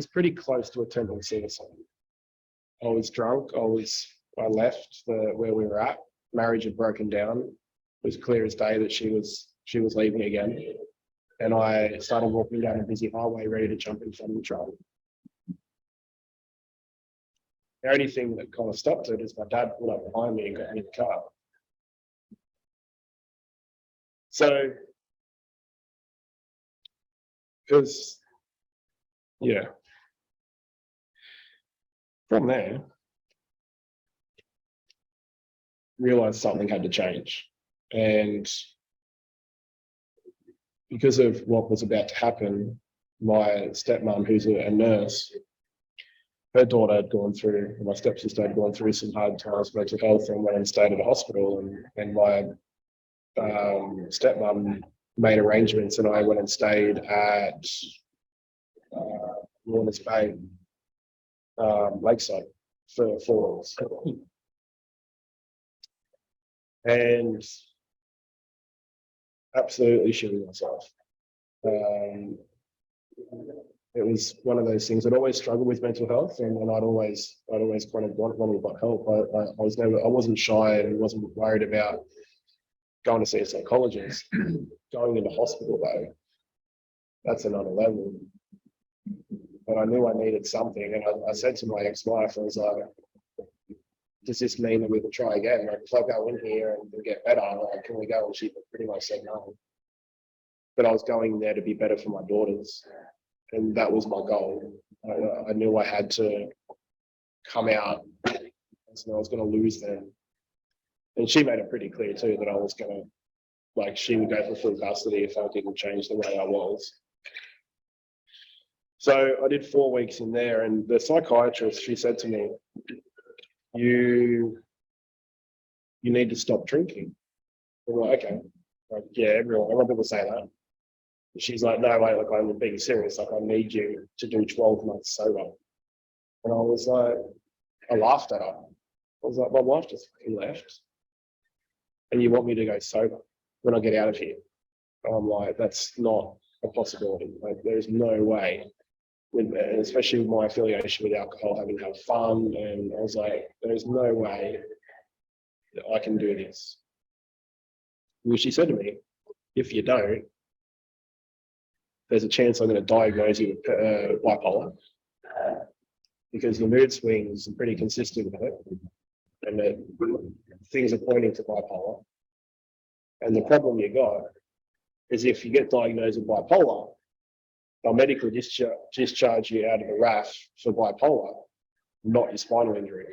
pretty close to attempting suicide. I was drunk. I left where we were at. Marriage had broken down. It was clear as day that she was leaving again. And I started walking down a busy highway, ready to jump in front of the truck. The only thing that kind of stopped it is my dad pulled up behind me and got me in the car. So, from there, realised something had to change. And because of what was about to happen, my stepmom, who's a nurse, her daughter had gone through, my stepsister had gone through some hard times, mental health, and went and stayed at a hospital. And my stepmom made arrangements, and I went and stayed at Warners Bay, Lakeside, for 4 weeks. And absolutely shitting myself. It was one of those things. I'd always struggled with mental health, and I'd always kind of wanted help. I wasn't shy and wasn't worried about going to see a psychologist. Going into hospital though, that's another level. But I knew I needed something, and I said to my ex-wife, I was like, does this mean that we can try again? Like, if I go in here and get better, like, can we go? And she pretty much said no. But I was going there to be better for my daughters, and that was my goal. I knew I had to come out, so I was going to lose them. And she made it pretty clear too that I was going to, like, she would go for full custody if I didn't change the way I was. So I did 4 weeks in there, and the psychiatrist, she said to me, you need to stop drinking. I'm like, okay. Like, yeah, everyone people say that. She's like, no, wait, like, I'm being serious. Like, I need you to do 12 months sober. And I was like, I laughed at her. I was like, my wife just fucking left. And you want me to go sober when I get out of here? I'm like, that's not a possibility. Like, there's no way. Especially with my affiliation with alcohol, having to have fun. And I was like, there's no way that I can do this. Well, she said to me, if you don't, there's a chance I'm going to diagnose you with bipolar, because your mood swings are pretty consistent with it, and that things are pointing to bipolar. And the problem you got is if you get diagnosed with bipolar, they'll medically discharge you out of the RAF for bipolar, not your spinal injury.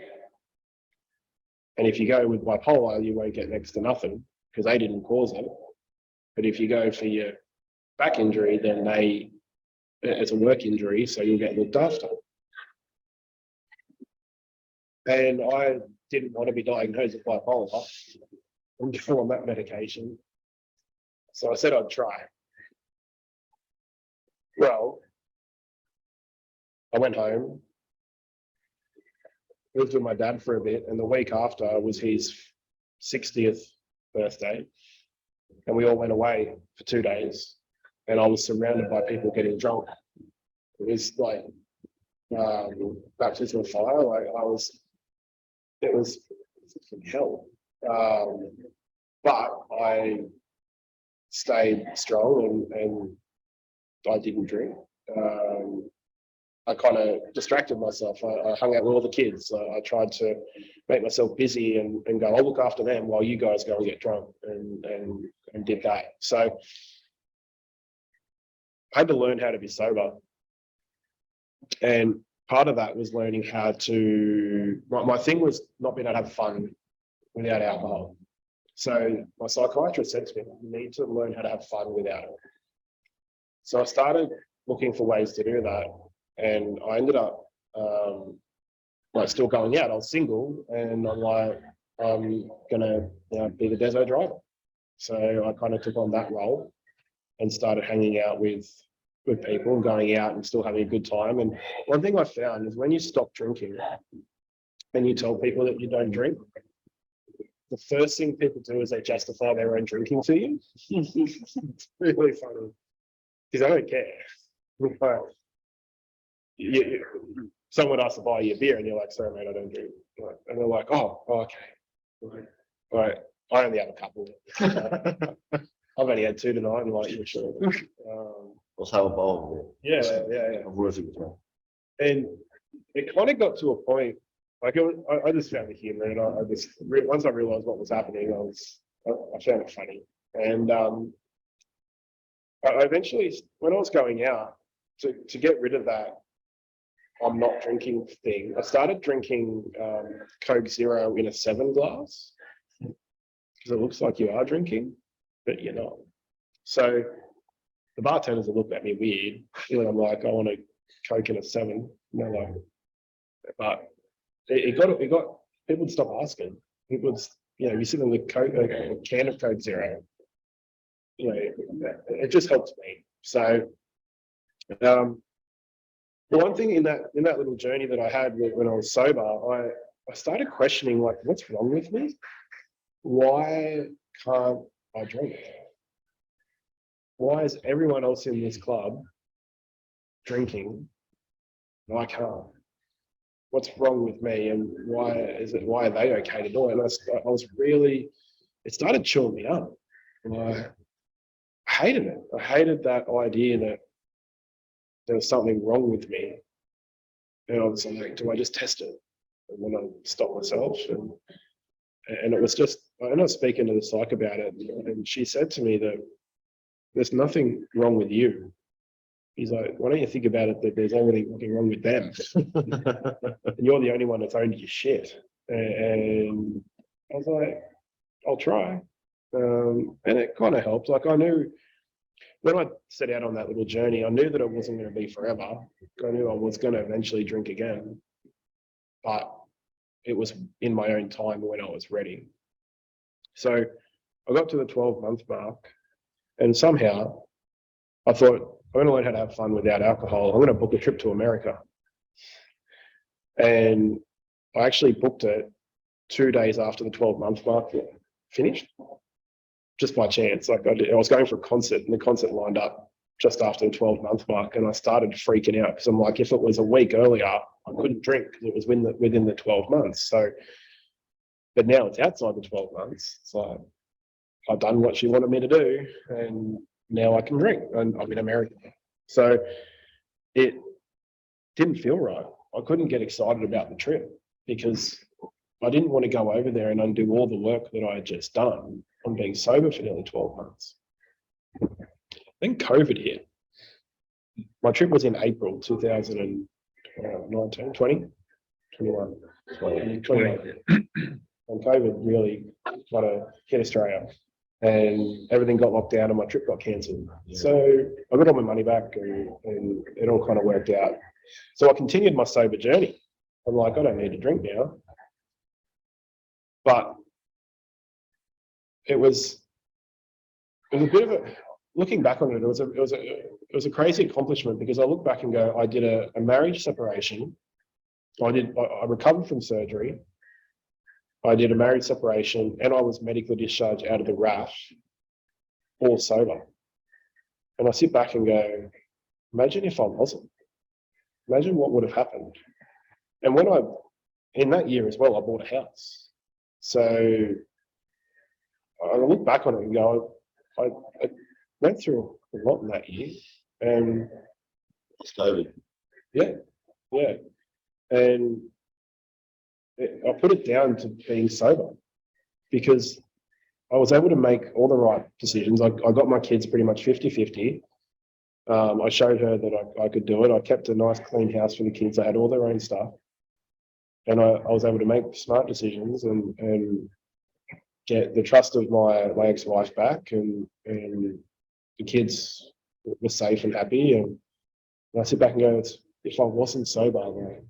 And if you go with bipolar, you won't get next to nothing because they didn't cause it. But if you go for your back injury, then it's a work injury, so you'll get looked after. And I didn't want to be diagnosed with bipolar and go on that medication. So I said I'd try. Well, I went home, lived with my dad for a bit, and the week after was his 60th birthday, and we all went away for 2 days, and I was surrounded by people getting drunk. It was like baptism of fire. Like, it was hell. But I stayed strong and I didn't drink. I kind of distracted myself. I hung out with all the kids. I tried to make myself busy and go, I'll look after them while you guys go and get drunk, and did that. So I had to learn how to be sober. And part of that was learning how to, my thing was not being able to have fun without alcohol. So my psychiatrist said to me, you need to learn how to have fun without it. So I started looking for ways to do that. And I ended up like still going out. I was single, and I'm like, I'm gonna be the deso driver. So I kind of took on that role and started hanging out with people and going out and still having a good time. And one thing I found is when you stop drinking and you tell people that you don't drink, the first thing people do is they justify their own drinking to you. It's really funny because I don't care. But someone asks to buy you a beer and you're like, sorry mate, I don't drink. And they're like, oh okay. Right. I only have a couple. I've only had 2 tonight. I'm like, yeah, sure. Let's have a bowl. Yeah. I'm worth it as well. And it kind of got to a point, like I just found the humor, and once I realized what was happening, I found it funny. And I eventually, when I was going out, to get rid of that I'm not drinking thing, I started drinking Coke Zero in a 7 glass, because it looks like you are drinking, but you're not. So the bartenders will look at me weird. And I'm like, I want a Coke in a 7. And they're like, but it got people would stop asking. People would, you sit in the Coke, a can of Coke Zero. It just helps me. So the one thing in that little journey that I had when I was sober, I started questioning, like, what's wrong with me? Why can't I drink? why is everyone else in this club drinking and I can't? What's wrong with me, and why are they okay to do it? And I was really, it started chewing me up, and I hated it. I hated that idea that there was something wrong with me. And I was like, do I just test it? And then I stop myself. And it was just, I ended up speaking to the psych about it. And she said to me that there's nothing wrong with you. He's like, why don't you think about it that there's everything wrong with them? And you're the only one that's owned your shit. And I was like, I'll try. And it kind of helped. Like I knew when I set out on that little journey, I knew that it wasn't going to be forever. I knew I was going to eventually drink again, but it was in my own time when I was ready. So I got to the 12-month mark, and somehow I thought, I'm going to learn how to have fun without alcohol. I'm going to book a trip to America. And I actually booked it 2 days after the 12-month mark finished, just by chance. Like I was going for a concert, and the concert lined up just after the 12-month mark, and I started freaking out because I'm like, if it was a week earlier, I couldn't drink because it was within the 12 months. So, but now it's outside the 12 months. So I've done what she wanted me to do, and now I can drink, and I'm in America. So it didn't feel right. I couldn't get excited about the trip because I didn't want to go over there and undo all the work that I had just done on being sober for nearly 12 months. Then COVID hit. My trip was in April 2019, 20, 21, 21. And COVID really kind of hit Australia, and everything got locked down and my trip got cancelled. So I got all my money back, and it all kind of worked out. So I continued my sober journey. I'm like, I don't need to drink now. But it was a bit of a, looking back on it, it was a crazy accomplishment, because I look back and go, I did a marriage separation. I recovered from surgery. I did a marriage separation, and I was medically discharged out of the RAF, all sober. And I sit back and go, imagine if I wasn't. Imagine what would have happened. And in that year as well, I bought a house. So I look back on it and go, I went through a lot in that year. And It's COVID. yeah. And I put it down to being sober, because I was able to make all the right decisions. I got my kids pretty much 50-50. I showed her that I could do it. I kept a nice clean house for the kids. They had all their own stuff. And I was able to make smart decisions and get the trust of my ex-wife back, and the kids were safe and happy. And I sit back and go, if I wasn't sober, like,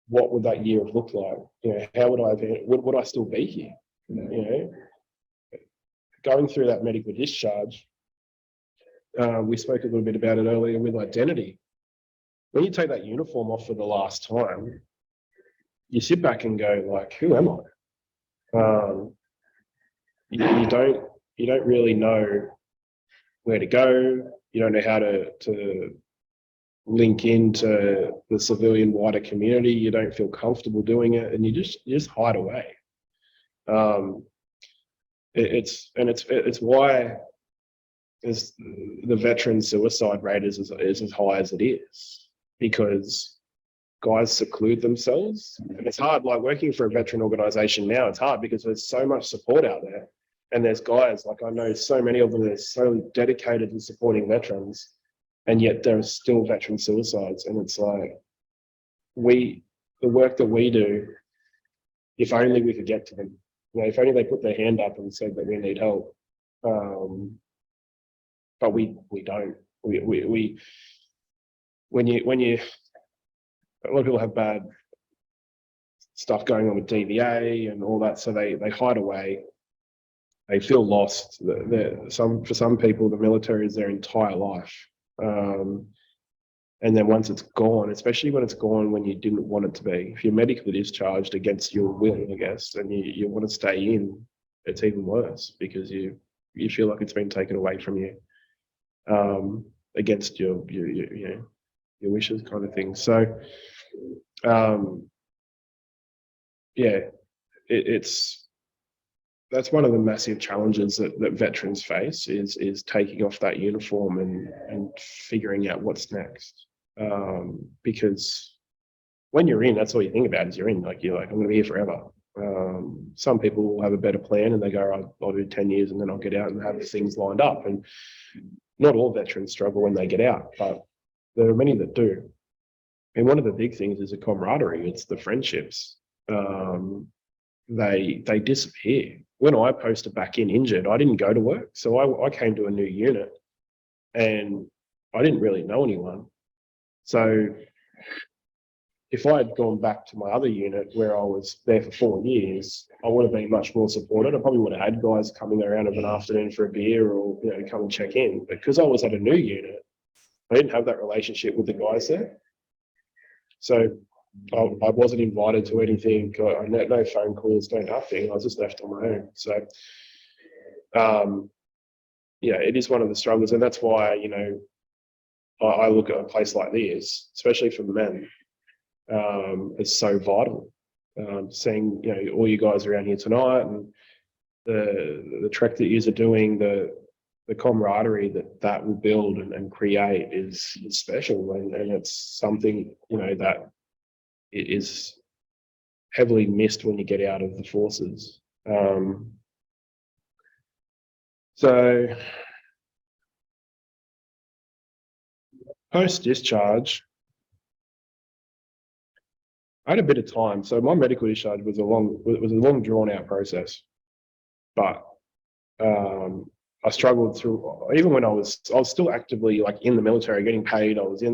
what would that year have looked like? You know, how would I have? Would I still be here? You know, going through that medical discharge, we spoke a little bit about it earlier with identity. When you take that uniform off for the last time, you sit back and go, like, who am I? You don't really know where to go. You don't know how to link into the civilian wider community. You don't feel comfortable doing it, and you just hide away. It's why the veteran suicide rate is as high as it is, because guys seclude themselves. And it's hard, like working for a veteran organization now, it's hard because there's so much support out there. And there's guys, like I know so many of them that are so dedicated to supporting veterans, and yet there are still veteran suicides. And it's like, the work that we do, if only we could get to them. You know, if only they put their hand up and said that we need help. But we don't. When you a lot of people have bad stuff going on with DVA and all that, so they hide away. They feel lost. For some people, the military is their entire life. And then once it's gone, especially when it's gone when you didn't want it to be, if you're medically discharged against your will, I guess, and you want to stay in, it's even worse, because you you feel like it's been taken away from you, against your wishes, kind of thing. So, that's one of the massive challenges that veterans face is taking off that uniform and figuring out what's next. Because when you're in, that's all you think about is you're in. Like, you're like, I'm going to be here forever. Some people will have a better plan and they go, I'll do 10 years and then I'll get out and have things lined up. And not all veterans struggle when they get out, but there are many that do. And one of the big things is the camaraderie. It's the friendships. They disappear. When I posted back in injured, I didn't go to work. So I came to a new unit and I didn't really know anyone. So if I had gone back to my other unit where I was there for 4 years, I would have been much more supported. I probably would have had guys coming around of an afternoon for a beer or come and check in. But because I was at a new unit, I didn't have that relationship with the guys there. So I wasn't invited to anything. No phone calls, no nothing. I was just left on my own. So, it is one of the struggles, and that's why I look at a place like this, especially for the men, it's so vital. Seeing all you guys around here tonight, and the trek that you are doing, the camaraderie that will build and create is special, and it's something that it is heavily missed when you get out of the forces. So post-discharge, I had a bit of time. So my medical discharge was a long drawn out process, but I struggled through, even when I was still actively like in the military, getting paid. I was a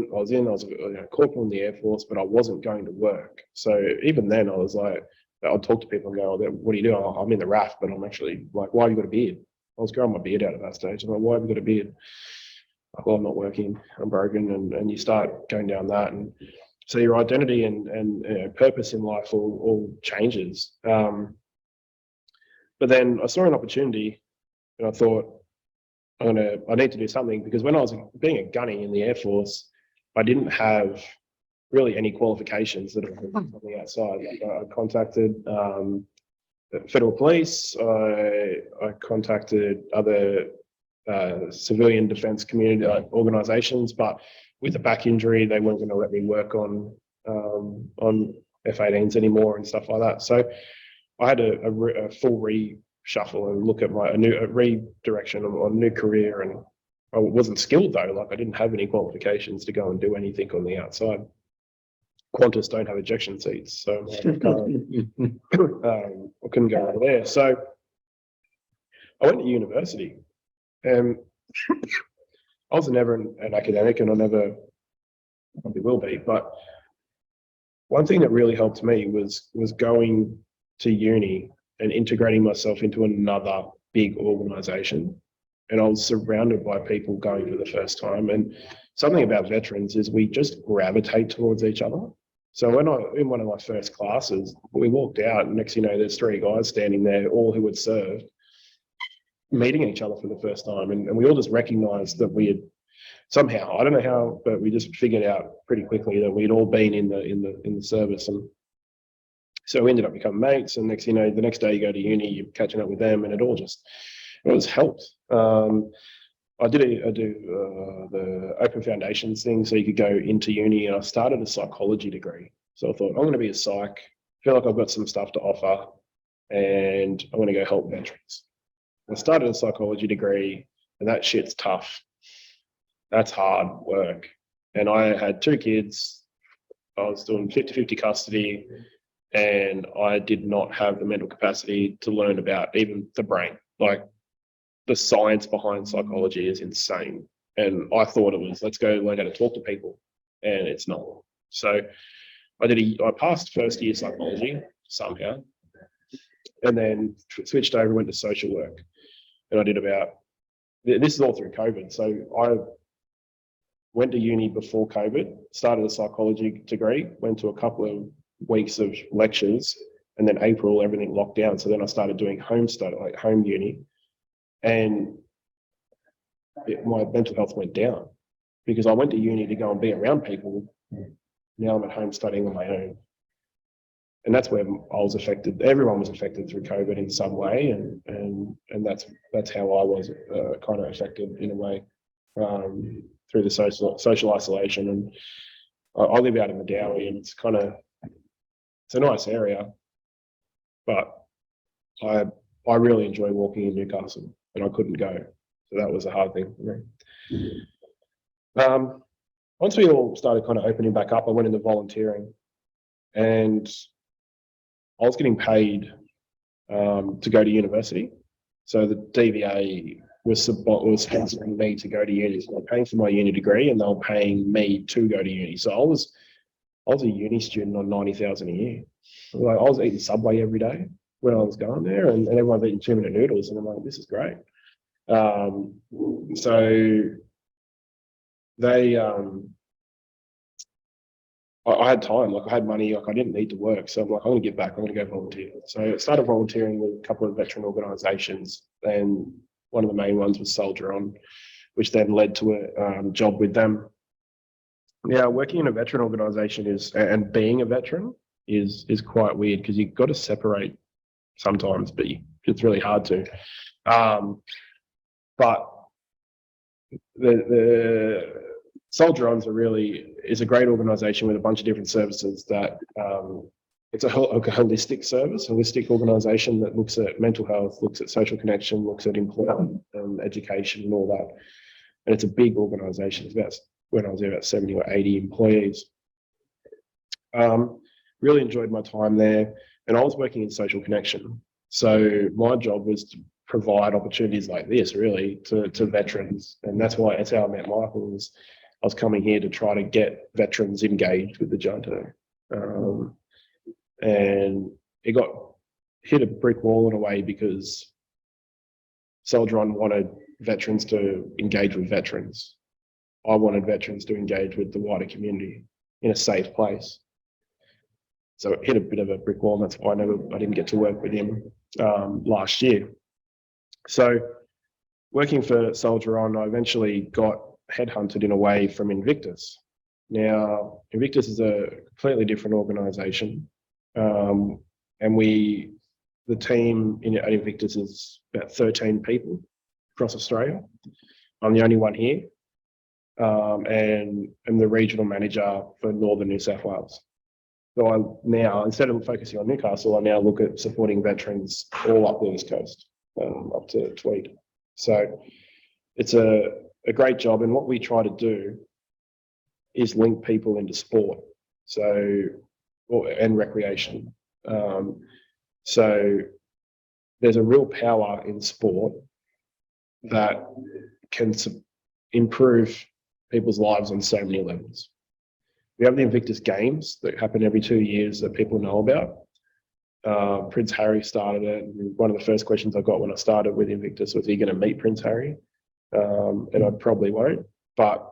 corporal in the Air Force, but I wasn't going to work. So even then I was like, I'd talk to people and go, what do you do? I'm in the RAF, but I'm actually like, why have you got a beard? I was growing my beard out at that stage. I'm like, why have you got a beard? Like, well, I'm not working, I'm broken. And you start going down that. And so your identity and purpose in life all changes. But then I saw an opportunity and I thought, I need to do something, because when I was being a gunny in the Air Force, I didn't have really any qualifications that are on the outside. I contacted federal police, I contacted other civilian defence community organisations, but with a back injury, they weren't going to let me work on F-18s anymore and stuff like that. So I had a full reshuffle and look at a redirection on a new career, and I wasn't skilled though. Like, I didn't have any qualifications to go and do anything on the outside. Qantas don't have ejection seats, so I couldn't go over there. So I went to university, and I was never an academic, and I never probably will be. But one thing that really helped me was going to uni and integrating myself into another big organisation. And I was surrounded by people going for the first time. And something about veterans is we just gravitate towards each other. So in one of my first classes, we walked out, and next thing you know, there's 3 guys standing there, all who had served, meeting each other for the first time. And we all just recognised that we had somehow, I don't know how, but we just figured out pretty quickly that we'd all been in the service. And so we ended up becoming mates. And next thing you know, the next day you go to uni, you're catching up with them, and it all helped. I do the Open Foundations thing, so you could go into uni, and I started a psychology degree. So I thought, I'm going to be a psych, feel like I've got some stuff to offer, and I'm going to go help veterans. I started a psychology degree, and that shit's tough. That's hard work. And I had 2 kids. I was doing 50-50 custody, and I did not have the mental capacity to learn about even the brain. Like, the science behind psychology is insane. And I thought it was, let's go learn how to talk to people. And it's not. So I passed first year psychology somehow, and then switched over, went to social work. And I did this is all through COVID. So I went to uni before COVID, started a psychology degree, went to a couple of weeks of lectures, and then April, everything locked down. So then I started doing home uni. And my mental health went down because I went to uni to go and be around people. Now I'm at home studying on my own. And that's where I was affected. Everyone was affected through COVID in some way, and that's how I was kind of affected in a way through the social isolation. And I live out in Madawi, and it's a nice area, but I really enjoy walking in Newcastle, and I couldn't go, so that was a hard thing for me. Once we all started kind of opening back up, I went into volunteering, and I was getting paid to go to university. So the DVA was sponsoring me to go to uni. So they were paying for my uni degree, and they were paying me to go to uni. So I was a uni student on 90,000 a year. Like, I was eating Subway every day when I was going there, and everyone's eating 2-minute noodles, and I'm like, this is great. So they I had time, like I had money, like I didn't need to work. So I'm like, I'm going to get back, I'm going to go volunteer. So I started volunteering with a couple of veteran organisations, and one of the main ones was Soldier On, which then led to a job with them. Now, working in a veteran organisation and being a veteran is quite weird because you've got to separate sometimes, but it's really hard to. But the Soldier On's is a great organisation with a bunch of different services that it's a holistic service, holistic organisation that looks at mental health, looks at social connection, looks at employment and education and all that. And it's a big organisation. When I was there, about 70 or 80 employees. Really enjoyed my time there, and I was working in social connection. So my job was to provide opportunities like this, really, to veterans, and that's how I met Michael. I was coming here to try to get veterans engaged with the junta, and it got hit a brick wall in a way because Soldier On wanted veterans to engage with veterans. I wanted veterans to engage with the wider community in a safe place. So it hit a bit of a brick wall, and that's why I didn't get to work with him last year. So working for Soldier On, I eventually got headhunted in a way from Invictus. Now, Invictus is a completely different organisation, and the team at Invictus is about 13 people across Australia. I'm the only one here. And I'm the regional manager for Northern New South Wales. So I now, instead of focusing on Newcastle, I now look at supporting veterans all up the East Coast, up to Tweed. So it's a great job, and what we try to do is link people into sport, and recreation. So there's a real power in sport that can improve people's lives on so many levels. We have the Invictus Games that happen every 2 years that people know about. Prince Harry started it, and one of the first questions I got when I started with Invictus was, are you going to meet Prince Harry? And I probably won't, but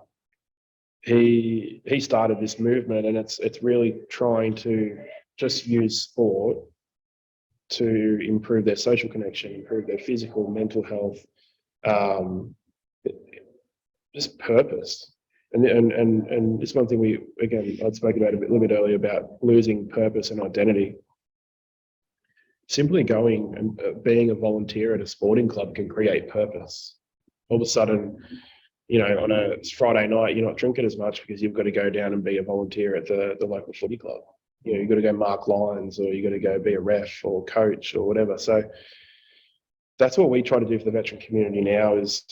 he started this movement, and it's really trying to just use sport to improve their social connection, improve their physical, mental health, just purpose. And it's one thing I'd spoken about a little bit earlier about losing purpose and identity. Simply going and being a volunteer at a sporting club can create purpose. All of a sudden, on a Friday night, you're not drinking as much because you've got to go down and be a volunteer at the local footy club. You've got to go mark lines, or you've got to go be a ref or coach or whatever. So that's what we try to do for the veteran community now, is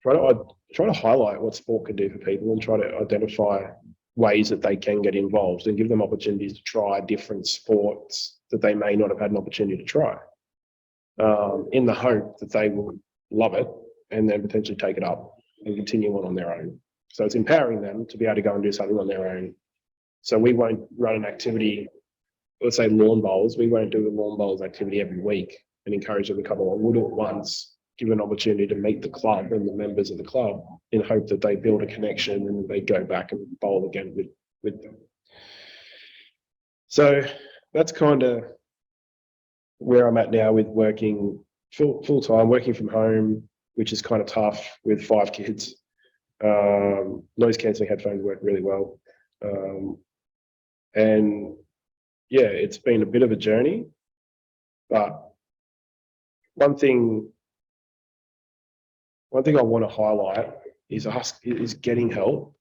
try to highlight what sport can do for people and try to identify ways that they can get involved and give them opportunities to try different sports that they may not have had an opportunity to try, in the hope that they will love it and then potentially take it up and continue on their own. So it's empowering them to be able to go and do something on their own. So we won't run an activity, let's say lawn bowls, we won't do a lawn bowls activity every week and encourage them to come along. We'll do it once, give an opportunity to meet the club and the members of the club in hope that they build a connection and they go back and bowl again with them. So that's kind of where I'm at now with working full time working from home, which is kind of tough with 5 kids. Noise cancelling headphones work really well. And yeah, it's been a bit of a journey, but one thing I want to highlight is getting help.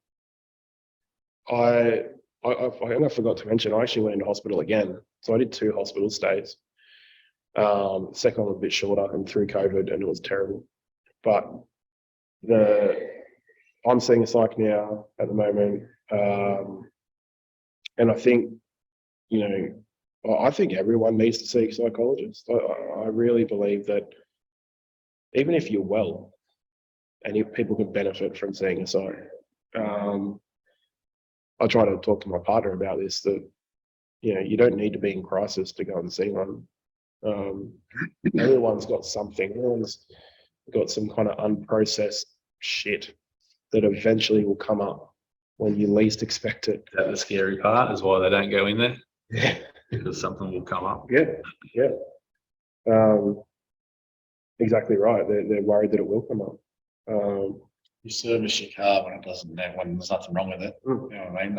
I think I forgot to mention, I actually went into hospital again. So I did 2 hospital stays. Second one was a bit shorter and through COVID, and it was terrible. But I'm seeing a psych now at the moment. And I think, I think everyone needs to see a psychologist. I really believe that even if you're well, and if people can benefit from seeing a psych. I try to talk to my partner about this, that, you don't need to be in crisis to go and see one. Everyone's got something. Everyone's got some kind of unprocessed shit that eventually will come up when you least expect it. That's the scary part, is why they don't go in there, Yeah. because something will come up. Yeah. Exactly right. They're worried that it will come up. You service your car when it doesn't, when there's nothing wrong with it. Mm. You know what I mean?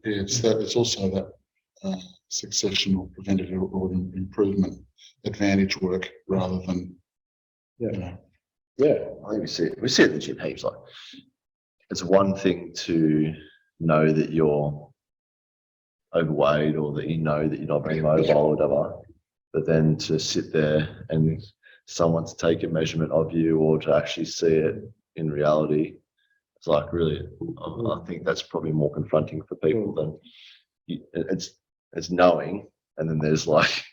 Yeah. It's also that succession or preventative or improvement advantage work rather than, Yeah. you know. Yeah. I think we see it in the gym heaps. Like, it's one thing to know that you're overweight or that you know that you're not very mobile or whatever, but then to sit there and someone to take a measurement of you or to actually see it in reality, it's like, really, I think that's probably more confronting for people than it's knowing, and then there's like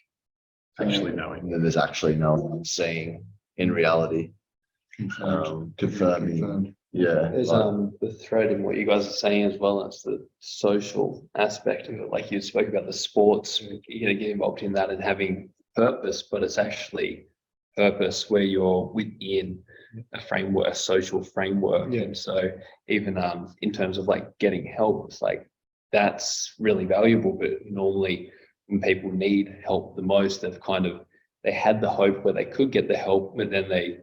Actually knowing. and then there's actually knowing and seeing in reality, confirming. Yeah, There's the thread in what you guys are saying as well. It's the social aspect of it. Like you spoke about the sports, you're going to get involved in that and having purpose, but it's actually purpose where you're within a framework, a social framework. Yeah. And so even in terms of like getting help, it's like that's really valuable. But normally when people need help the most, they had the hope where they could get the help, but then they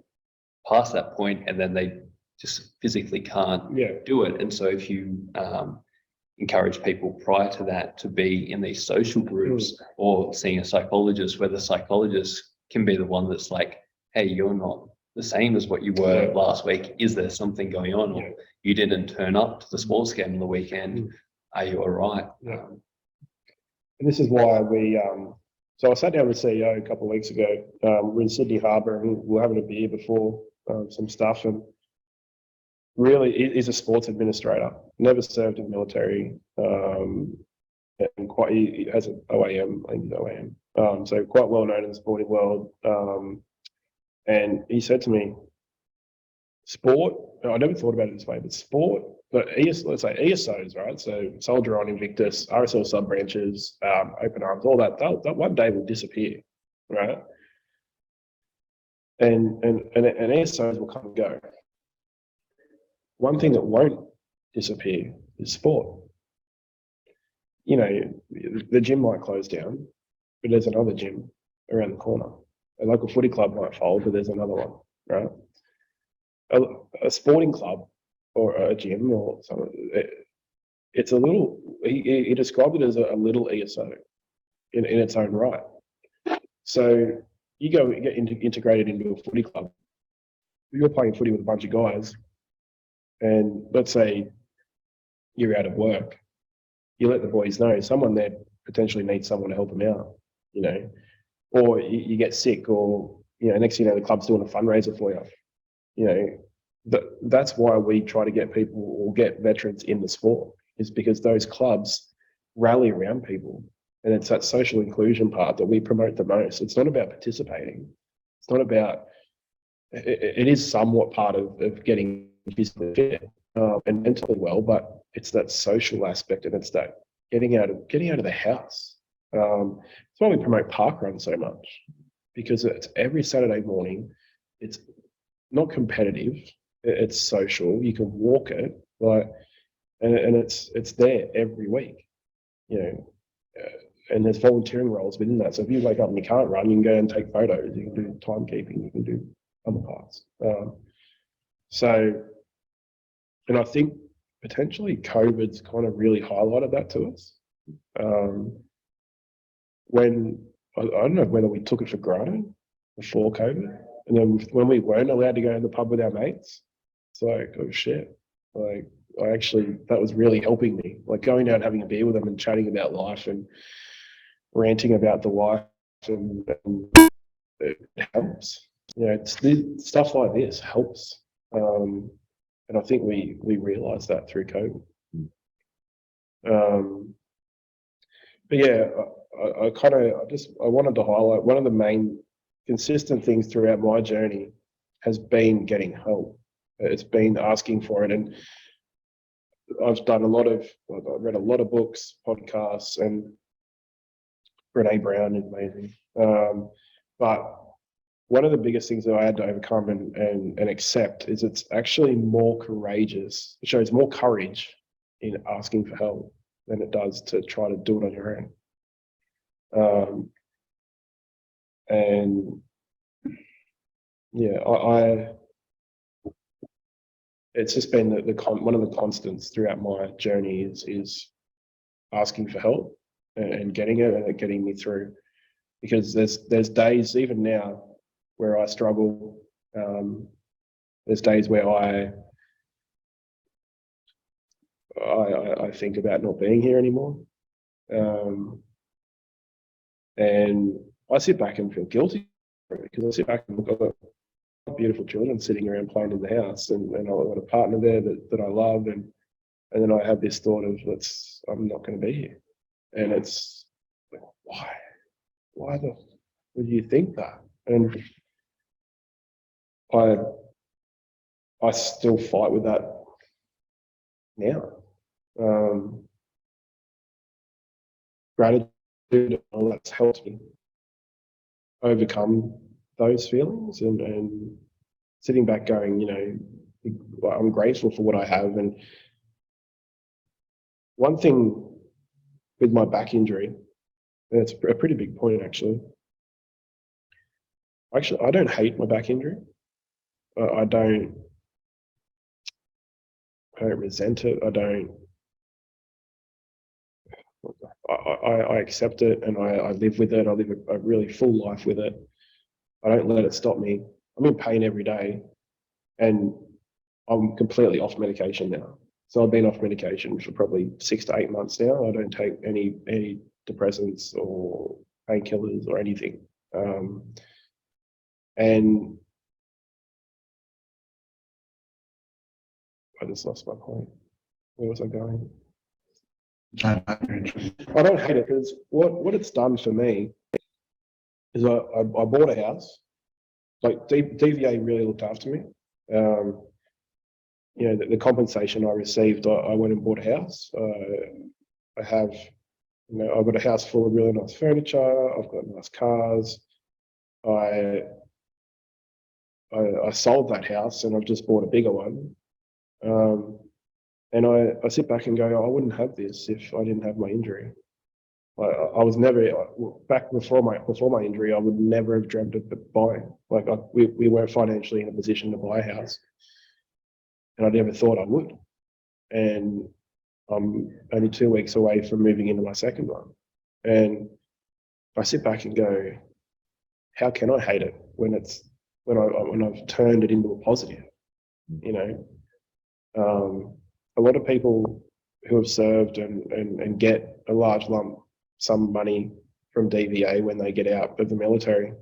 pass that point and then they just physically can't do it. And so if you encourage people prior to that to be in these social groups or seeing a psychologist, where the psychologist can be the one that's like, hey, you're not the same as what you were last week. Is there something going on? Or you didn't turn up to the sports game on the weekend. Are you all right? Yeah. And this is why so I sat down with the CEO a couple of weeks ago. We're in Sydney Harbour and we were having a beer before some stuff, and really is a sports administrator, never served in the military, and he has an OAM, I think he's OAM, so quite well known in the sporting world. And he said to me, sport, I never thought about it this way, but sport, but let's say ESOs, right? So Soldier On, Invictus, RSL sub branches, Open Arms, all that one day will disappear, right? And ESOs will come and go. One thing that won't disappear is sport. The gym might close down, but there's another gym around the corner. A local footy club might fold, but there's another one, right? A sporting club or a gym or something, it's a little, he described it as a little ESO in its own right. So you get integrated into a footy club, you're playing footy with a bunch of guys, and let's say you're out of work, you let the boys know someone there potentially needs someone to help them out, or you get sick, or next thing you know, the club's doing a fundraiser for you. That's why we try to get people or get veterans in the sport, is because those clubs rally around people, and it's that social inclusion part that we promote the most. It's not about participating. It's not about. It is somewhat part of getting physically fit and mentally well, but it's that social aspect, and it's that getting out of the house. That's why we promote park runs so much, because it's every Saturday morning. It's not competitive. It's social. You can walk it, and it's there every week. And there's volunteering roles within that. So if you wake up and you can't run, you can go and take photos, you can do timekeeping, you can do other parts. And I think potentially COVID's kind of really highlighted that to us. When I don't know whether we took it for granted before COVID, and then when we weren't allowed to go to the pub with our mates, it's like, oh shit, like that was really helping me. Like going out and having a beer with them and chatting about life and ranting about the wife, and it helps. You know, it's stuff like this helps. And I think we realised that through COVID. But yeah, I wanted to highlight one of the main consistent things throughout my journey has been getting help. It's been asking for it, and I've read a lot of books, podcasts, and Brene Brown is amazing. But one of the biggest things that I had to overcome and accept is it's actually more courageous. It shows more courage in asking for help than it does to try to do it on your own. And yeah, it's just been one of the constants throughout my journey is asking for help and getting it and it getting me through. Because there's days even now where I struggle. There's days where I think about not being here anymore, and I sit back and feel guilty because I sit back and look, I've got beautiful children sitting around playing in the house, and I've got a partner there that I love, and then I have this thought of I'm not going to be here, and it's like, why would you think that? And I still fight with that now. Gratitude, all that's helped me overcome those feelings, and sitting back going, you know, I'm grateful for what I have. And one thing with my back injury, and it's a pretty big point actually. Actually, I don't hate my back injury. I don't resent it. I accept it, and I live with it. I live a really full life with it. I don't let it stop me. I'm in pain every day, and I'm completely off medication now. So I've been off medication for probably 6 to 8 months now. I don't take any depressants or painkillers or anything. And I just lost my point. Where was I going? I don't hate it because what it's done for me is I bought a house. Like DVA really looked after me. You know, the compensation I received, I went and bought a house. I have, you know, I've got a house full of really nice furniture. I've got nice cars. I sold that house and I've just bought a bigger one. And I sit back and go, I wouldn't have this if I didn't have my injury. I was never back before my injury. I would never have dreamt of buying. Like we weren't financially in a position to buy a house, and I never thought I would. And I'm only 2 weeks away from moving into my second one, and I sit back and go, how can I hate it when I've turned it into a positive? You know, a lot of people who have served and get a large lump sum money from DVA when they get out of the military,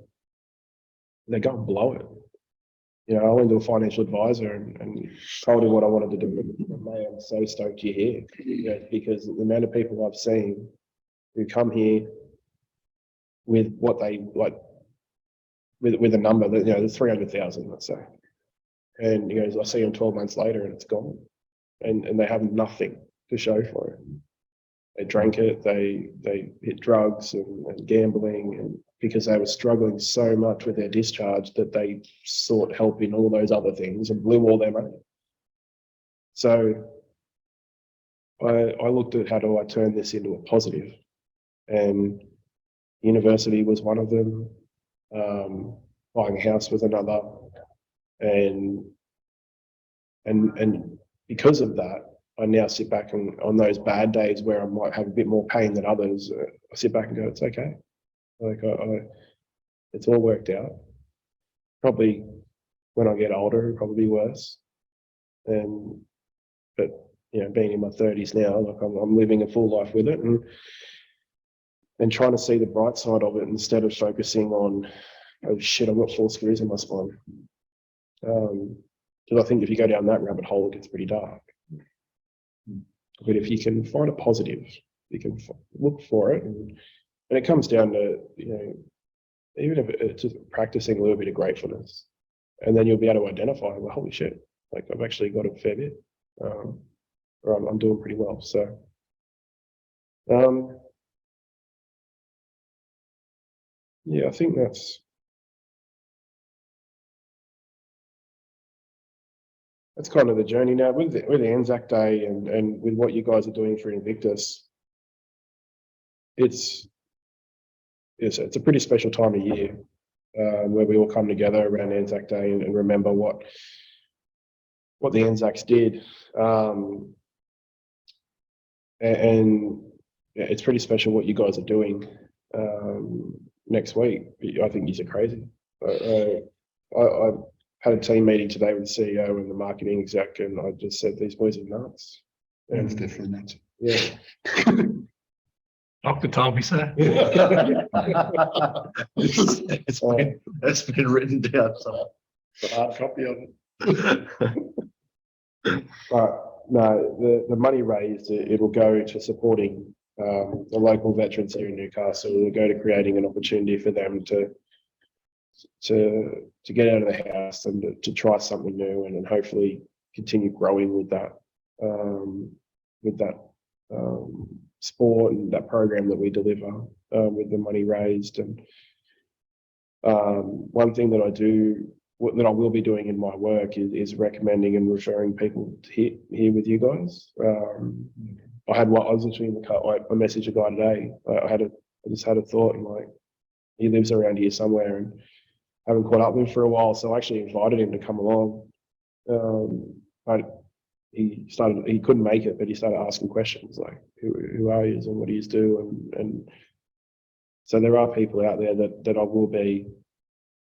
they go and blow it. You know, I went to a financial advisor and told him what I wanted to do. Man, I'm so stoked you're here, you know, because the amount of people I've seen who come here with what they like, with a number that, you know, there's 300,000, let's say, and he goes, I see them 12 months later and it's gone, and they have nothing to show for it. They drank it, they hit drugs and gambling, and because they were struggling so much with their discharge that they sought help in all those other things and blew all their money. So I looked at how do I turn this into a positive, and university was one of them. Buying a house was another, and because of that, I now sit back and on those bad days where I might have a bit more pain than others, I sit back and go, it's okay. Like it's all worked out. Probably when I get older, it'll probably be worse. But you know, being in my 30s now, like I'm living a full life with it and trying to see the bright side of it instead of focusing on, oh shit, I've got 4 screws in my spine. Because I think if you go down that rabbit hole, it gets pretty dark. But if you can find a positive, you can look for it, and it comes down to, you know, even if it's just practicing a little bit of gratefulness, and then you'll be able to identify, well, holy shit, like I've actually got a fair bit, or I'm doing pretty well. So, yeah, I think that's kind of the journey now with the Anzac Day and with what you guys are doing for Invictus. It's a pretty special time of year where we all come together around Anzac Day and remember what the Anzacs did. And yeah, it's pretty special what you guys are doing next week. I think these are crazy. I had a team meeting today with the CEO and the marketing exec, and I just said, these boys are nuts. And it's definitely nuts. Yeah. Dr. Tommy, sir. It's been written down. So It's a hard copy of it. But no, the money raised, it will go to supporting the local veterans here in Newcastle. It will go to creating an opportunity for them to get out of the house and to try something new and hopefully continue growing with that sport and that program that we deliver with the money raised. And one thing that I will be doing in my work is recommending and referring people to here with you guys. I was literally in the car. I messaged a guy today. I just had a thought, and like, he lives around here somewhere, and I haven't caught up with him for a while, so I actually invited him to come along. But he couldn't make it, but he started asking questions like, who are you and what do you do? And so there are people out there that I will be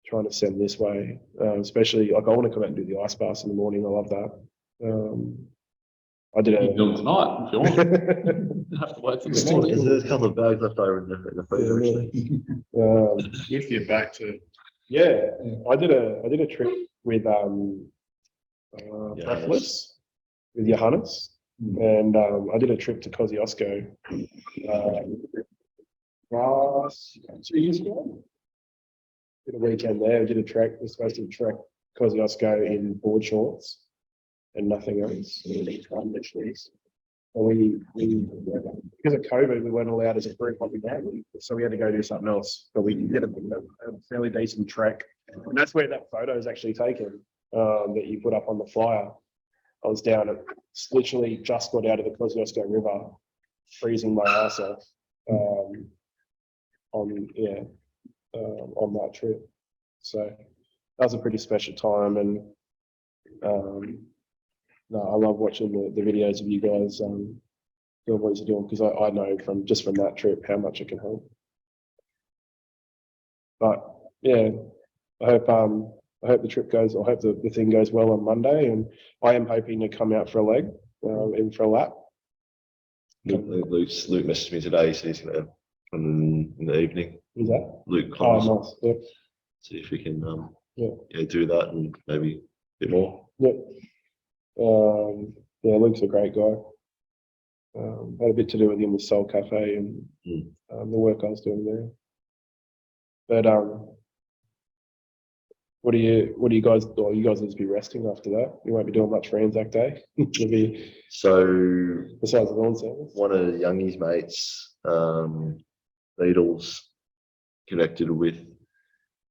trying to send this way, especially like I want to come out and do the ice baths in the morning. I love that. I did You can do them tonight if you want. You have to wait till the morning. there's a couple of bags left over in the freezer. Actually. If you're back to Yeah, I did a trip with Johannes. Breathless with Johannes, and I did a trip to Kosciuszko last 2 years ago. Did a weekend there. Did a trek. We're supposed to trek Kosciuszko in board shorts and nothing else. And we because of COVID, we weren't allowed as a group like we did, so we had to go do something else. But we did a fairly decent trek, and that's where that photo is actually taken that you put up on the flyer. I was down at literally just got out of the Kosciuszko River, freezing my ass off on that trip. So that was a pretty special time, and no, I love watching the videos of you guys doing what you're doing, because I know from that trip how much it can help. But yeah, I hope the trip goes. I hope the thing goes well on Monday, and I am hoping to come out for a leg, in for a lap. Luke messaged me today, so he's going to come in the evening. Is that? Luke Oh, Connors. nice. Yep. See if we can do that and maybe a bit more. Yep. Yeah, Luke's a great guy. Had a bit to do with him with Soul Cafe and the work I was doing there. But what do you guys do? You guys need to be resting after that. You won't be doing much for Anzac Day. You'll be So besides the lawn service. one of Youngie's mates, Needles, connected with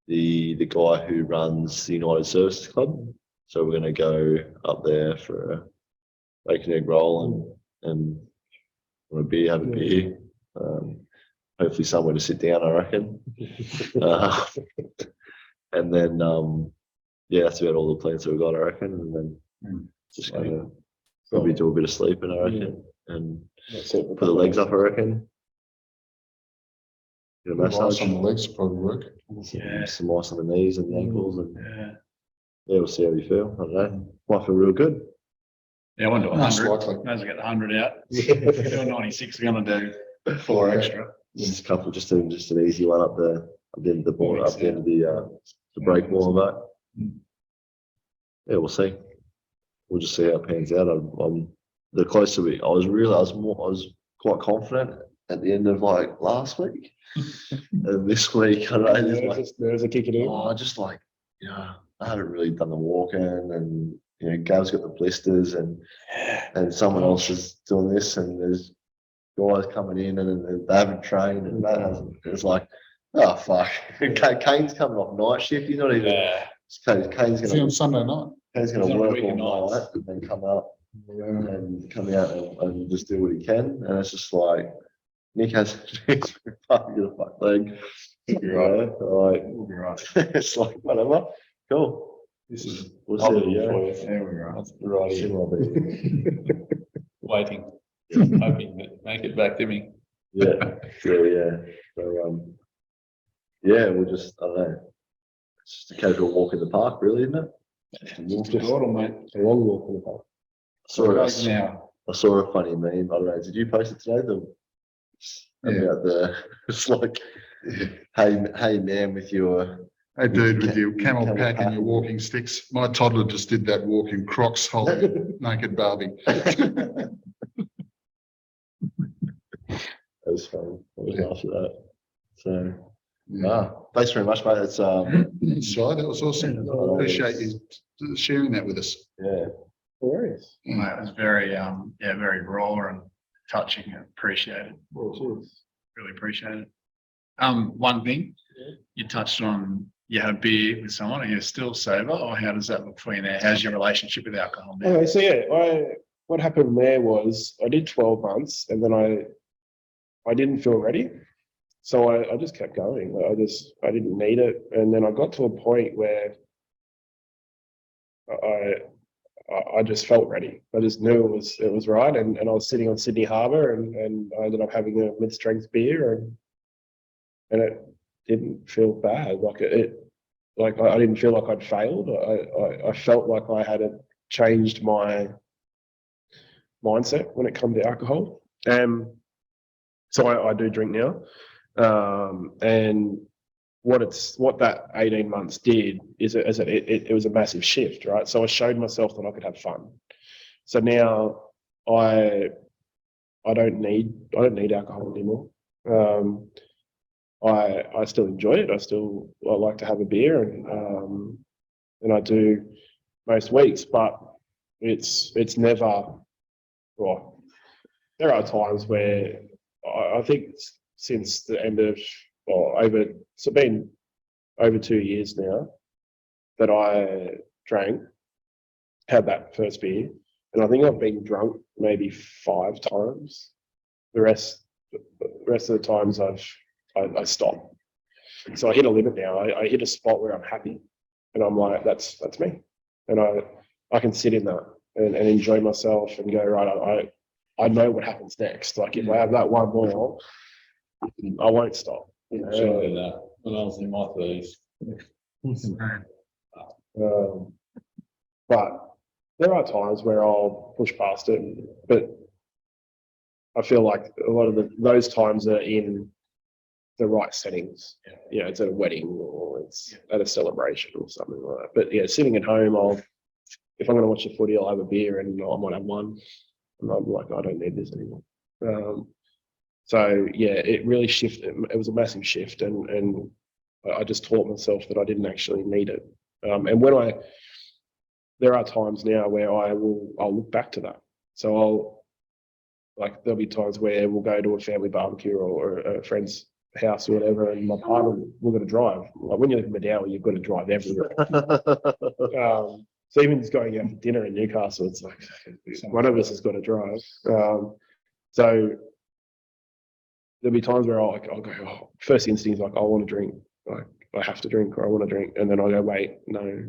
the guy who runs the United Services Club. So we're going to go up there for a bacon egg roll and have a beer. hopefully somewhere to sit down, I reckon. And then, yeah, that's about all the plans that we've got, I reckon. And then just gonna probably do a bit of sleeping, I reckon, and put the legs up, I reckon. Get a massage. Ice on the legs probably work. Yeah. Some ice on the knees and the ankles, and Yeah. yeah, we'll see how you feel. I don't know. Might feel real good. Yeah, I want to do Most 100. likely. Might as well get the 100 out. Doing 96, we're going to do 4 extra. Just a couple, just an easy one up the end of the board, up the end of the break wall, but yeah, we'll see. We'll just see how it pans out. I'm the closer I was quite confident at the end of like last week, and this week I don't know. There's a kick it in. I just like, I haven't really done the walking, and Gav's got the blisters, and someone else is doing this, and there's guys coming in and they haven't trained, and that hasn't. It's like, oh fuck, Kane's coming off night shift. He's not even. Kane's See you on gonna Sunday night. Kane's He's gonna on work weekend all night nights. and then come out and just do what he can, and it's just like Nick has fucking leg. Right. We'll be right. It's like whatever. Cool. This is We'll see how we go. There we are. Right. See what I'll be. Waiting. Hoping that make it back to me. Yeah. Yeah. So yeah, we'll just, I don't know. It's just a casual walk in the park, really, isn't it? Just a little, mate. A long walk in the park. Now. I saw a funny meme. I don't know. Did you post it today? About it's like, hey man, with your Hey dude, with your camel Camel pack and pack. your walking sticks. My toddler just did that walking Crocs holding naked Barbie. That was fun. I was after that. So, thanks very much, mate. It's So that was awesome. Appreciate you sharing that with us. yeah. No worries. Mate, it was very, very raw and touching and appreciated. Oh, cheers. Really appreciate it. One thing you touched on, you had a beer with someone and you're still sober, or how does that look for you now? How's your relationship with alcohol now? Okay, so yeah, what happened there was I did 12 months and then I didn't feel ready. So I just kept going. I didn't need it. And then I got to a point where I just felt ready. I just knew it was right. And I was sitting on Sydney Harbour and I ended up having a mid-strength beer and it didn't feel bad. I didn't feel like I'd failed. I felt like I had changed my mindset when it comes to alcohol. So I do drink now. And what that 18 months did is it was a massive shift, right? So I showed myself that I could have fun. So now I don't need alcohol anymore. I still enjoy it. I like to have a beer and I do most weeks, but it's never, well, there are times where I think since the end of, it's been over 2 years now that I had that first beer, and I think I've been drunk maybe 5 times. The rest of the times I stop. So I hit a limit now. I hit a spot where I'm happy, and I'm like, that's me, and I can sit in that and enjoy myself and go, right. I know what happens next. Like if I have that one more, I won't stop. You know? Surely that. When I was in my 30s. But there are times where I'll push past it, but I feel like a lot of those times are in the right settings. You know, it's at a wedding or it's at a celebration or something like that. But yeah, sitting at home, if I'm going to watch the footy, I'll have a beer and I might have one. And I'm like, I don't need this anymore. So yeah, it really shifted. It was a massive shift, and I just taught myself that I didn't actually need it. And there are times now where I'll look back to that. So there'll be times where we'll go to a family barbecue or a friend's house or whatever, and my partner, we're going to drive. Like when you live in Madowie, you've got to drive everywhere. So even just going out for dinner in Newcastle, it's like one of us has got to drive. So there'll be times where I'll go, oh, first instinct is like, I want to drink, like I have to drink or I want to drink, and then I'll go, wait, no,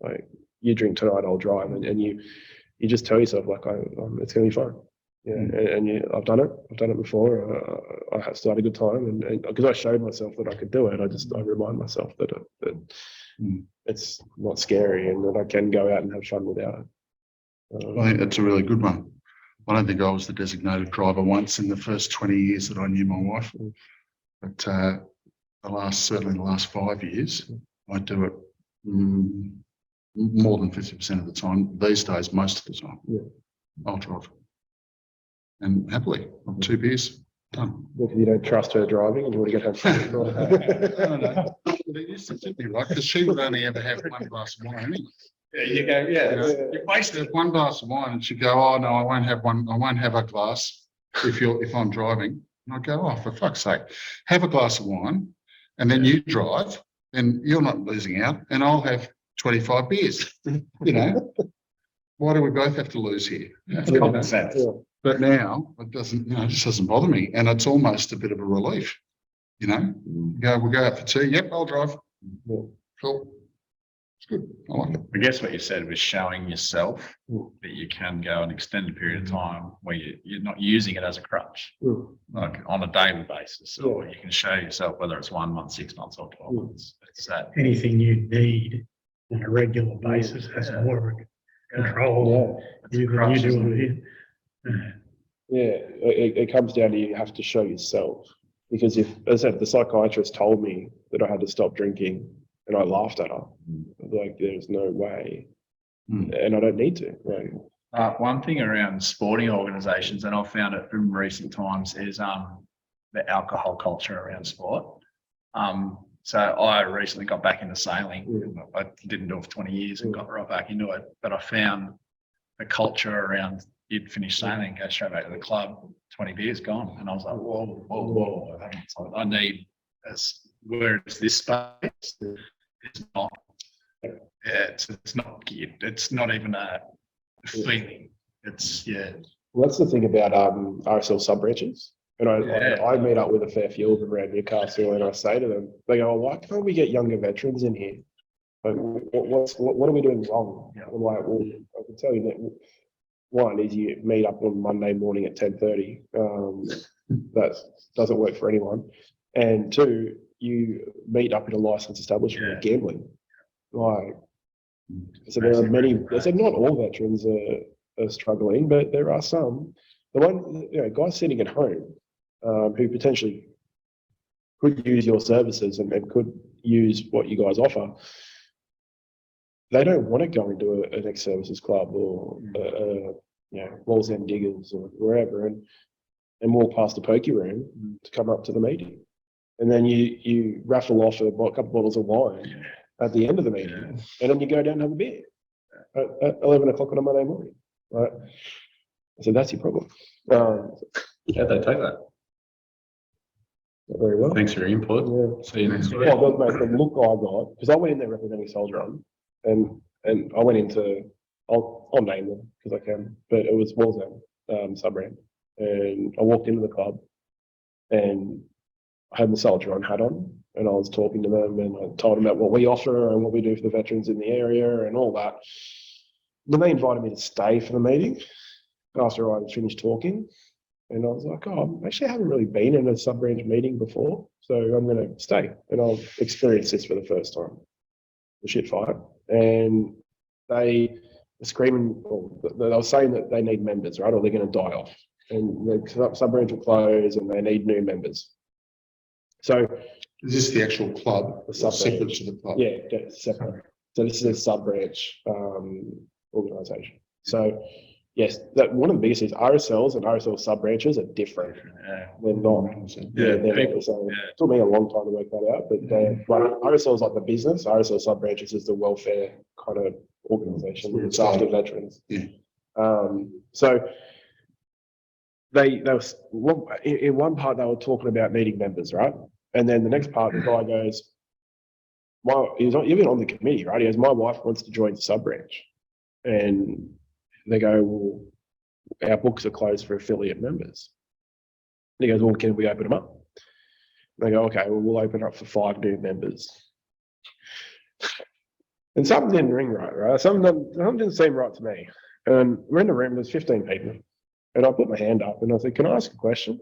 like you drink tonight, I'll drive, and you just tell yourself like, it's gonna be fine. Yeah, and I've done it before. I have started a good time, and because I showed myself that I could do it, I remind myself that it's not scary and that I can go out and have fun without it. I think that's a really good one. I don't think I was the designated driver once in the first 20 years that I knew my wife, but certainly the last 5 years, I do it more than 50% of the time. These days, most of the time, I'll drive. And happily, I'm 2 beers, done. Because you don't trust her driving and you want to get home. No. It used to fit me right, because she would only ever have one glass of wine anyway. Yeah, you go, You basically have one glass of wine, and she'd go, "Oh no, I won't have one. I won't have a glass if I'm driving." And I go, "Oh, for fuck's sake, have a glass of wine, and then you drive, and you're not losing out, and I'll have 25 beers." You know, why do we both have to lose here? That's common sense. Yeah. But now it doesn't, it just doesn't bother me, and it's almost a bit of a relief. You know, we'll go out for tea. Yep, I'll drive. Yeah. Cool. It's good. I like it. I guess what you said was showing yourself that you can go an extended period of time where you're not using it as a crutch, like on a daily basis, or you can show yourself whether it's 1 month, 6 months, or 12 months. It's that. Anything you need on a regular basis has more of a control than you do on it. Yeah, it comes down to you have to show yourself, because if, as I said, the psychiatrist told me that I had to stop drinking, and I laughed at her, like there's no way, and I don't need to. Right? One thing around sporting organisations, and I've found it from recent times, is the alcohol culture around sport. So I recently got back into sailing. I didn't do it for 20 years and got right back into it, but I found the culture around, you'd finish sailing, go straight back to the club, 20 beers gone. And I was like, whoa. I need, where is this space? It's not, it's not even a feeling. It's, Well, that's the thing about RSL sub branches. And I meet up with a fair few of them around Newcastle, and I say to them, they go, "Why can't we get younger veterans in here? Like, what are we doing wrong?" I'm like, well, I can tell you that one is you meet up on Monday morning at 10:30. That doesn't work for anyone. And two, you meet up in a licensed establishment of gambling. Like, so there are many. I said not all veterans are struggling, but there are some. The one, guys sitting at home who potentially could use your services and could use what you guys offer, they don't want to go into an ex-services club or Walls End Diggers or wherever and walk past the pokey room to come up to the meeting. And then you raffle off a couple bottles of wine at the end of the meeting, and then you go down and have a beer at 11 o'clock on a Monday morning. Right? So that's your problem. How'd they take that? Not very well. Thanks for your input. Yeah. See you next week. Well, mate, the look I got, because I went in there representing Soldier On, and I went into, I'll name them because I can, but it was Walls End sub-brand, and I walked into the club, and I had the Soldier On hat on, and I was talking to them, and I told them about what we offer and what we do for the veterans in the area and all that. Then they invited me to stay for the meeting after I finished talking. And I was like, I haven't really been in a sub-branch meeting before, so I'm going to stay and I'll experience this for the first time. The shit fight. And they were screaming, they were saying that they need members, right? Or they're going to die off. And the sub-branch will close and they need new members. So is this the actual club? The sub-branch. Separate to the club? Yeah, separate. So this is a sub-branch organisation. So yes, that one of the biggest is RSLs and RSL sub-branches are different. They're not. They're not. So it took me a long time to work that out, but RSL is like the business. RSL sub-branches is the welfare kind of organisation. It's after veterans. Yeah. So they was in one part they were talking about needing members, right? And then the next part, the guy goes, he's even on the committee, right? He goes, my wife wants to join the sub-branch. And they go, well, our books are closed for affiliate members. he goes, well, can we open them up? And they go, okay, well, we'll open up for 5 new members. And something didn't ring right? Something didn't seem right to me. And we're in the room, there's 15 people. And I put my hand up and I said, can I ask a question?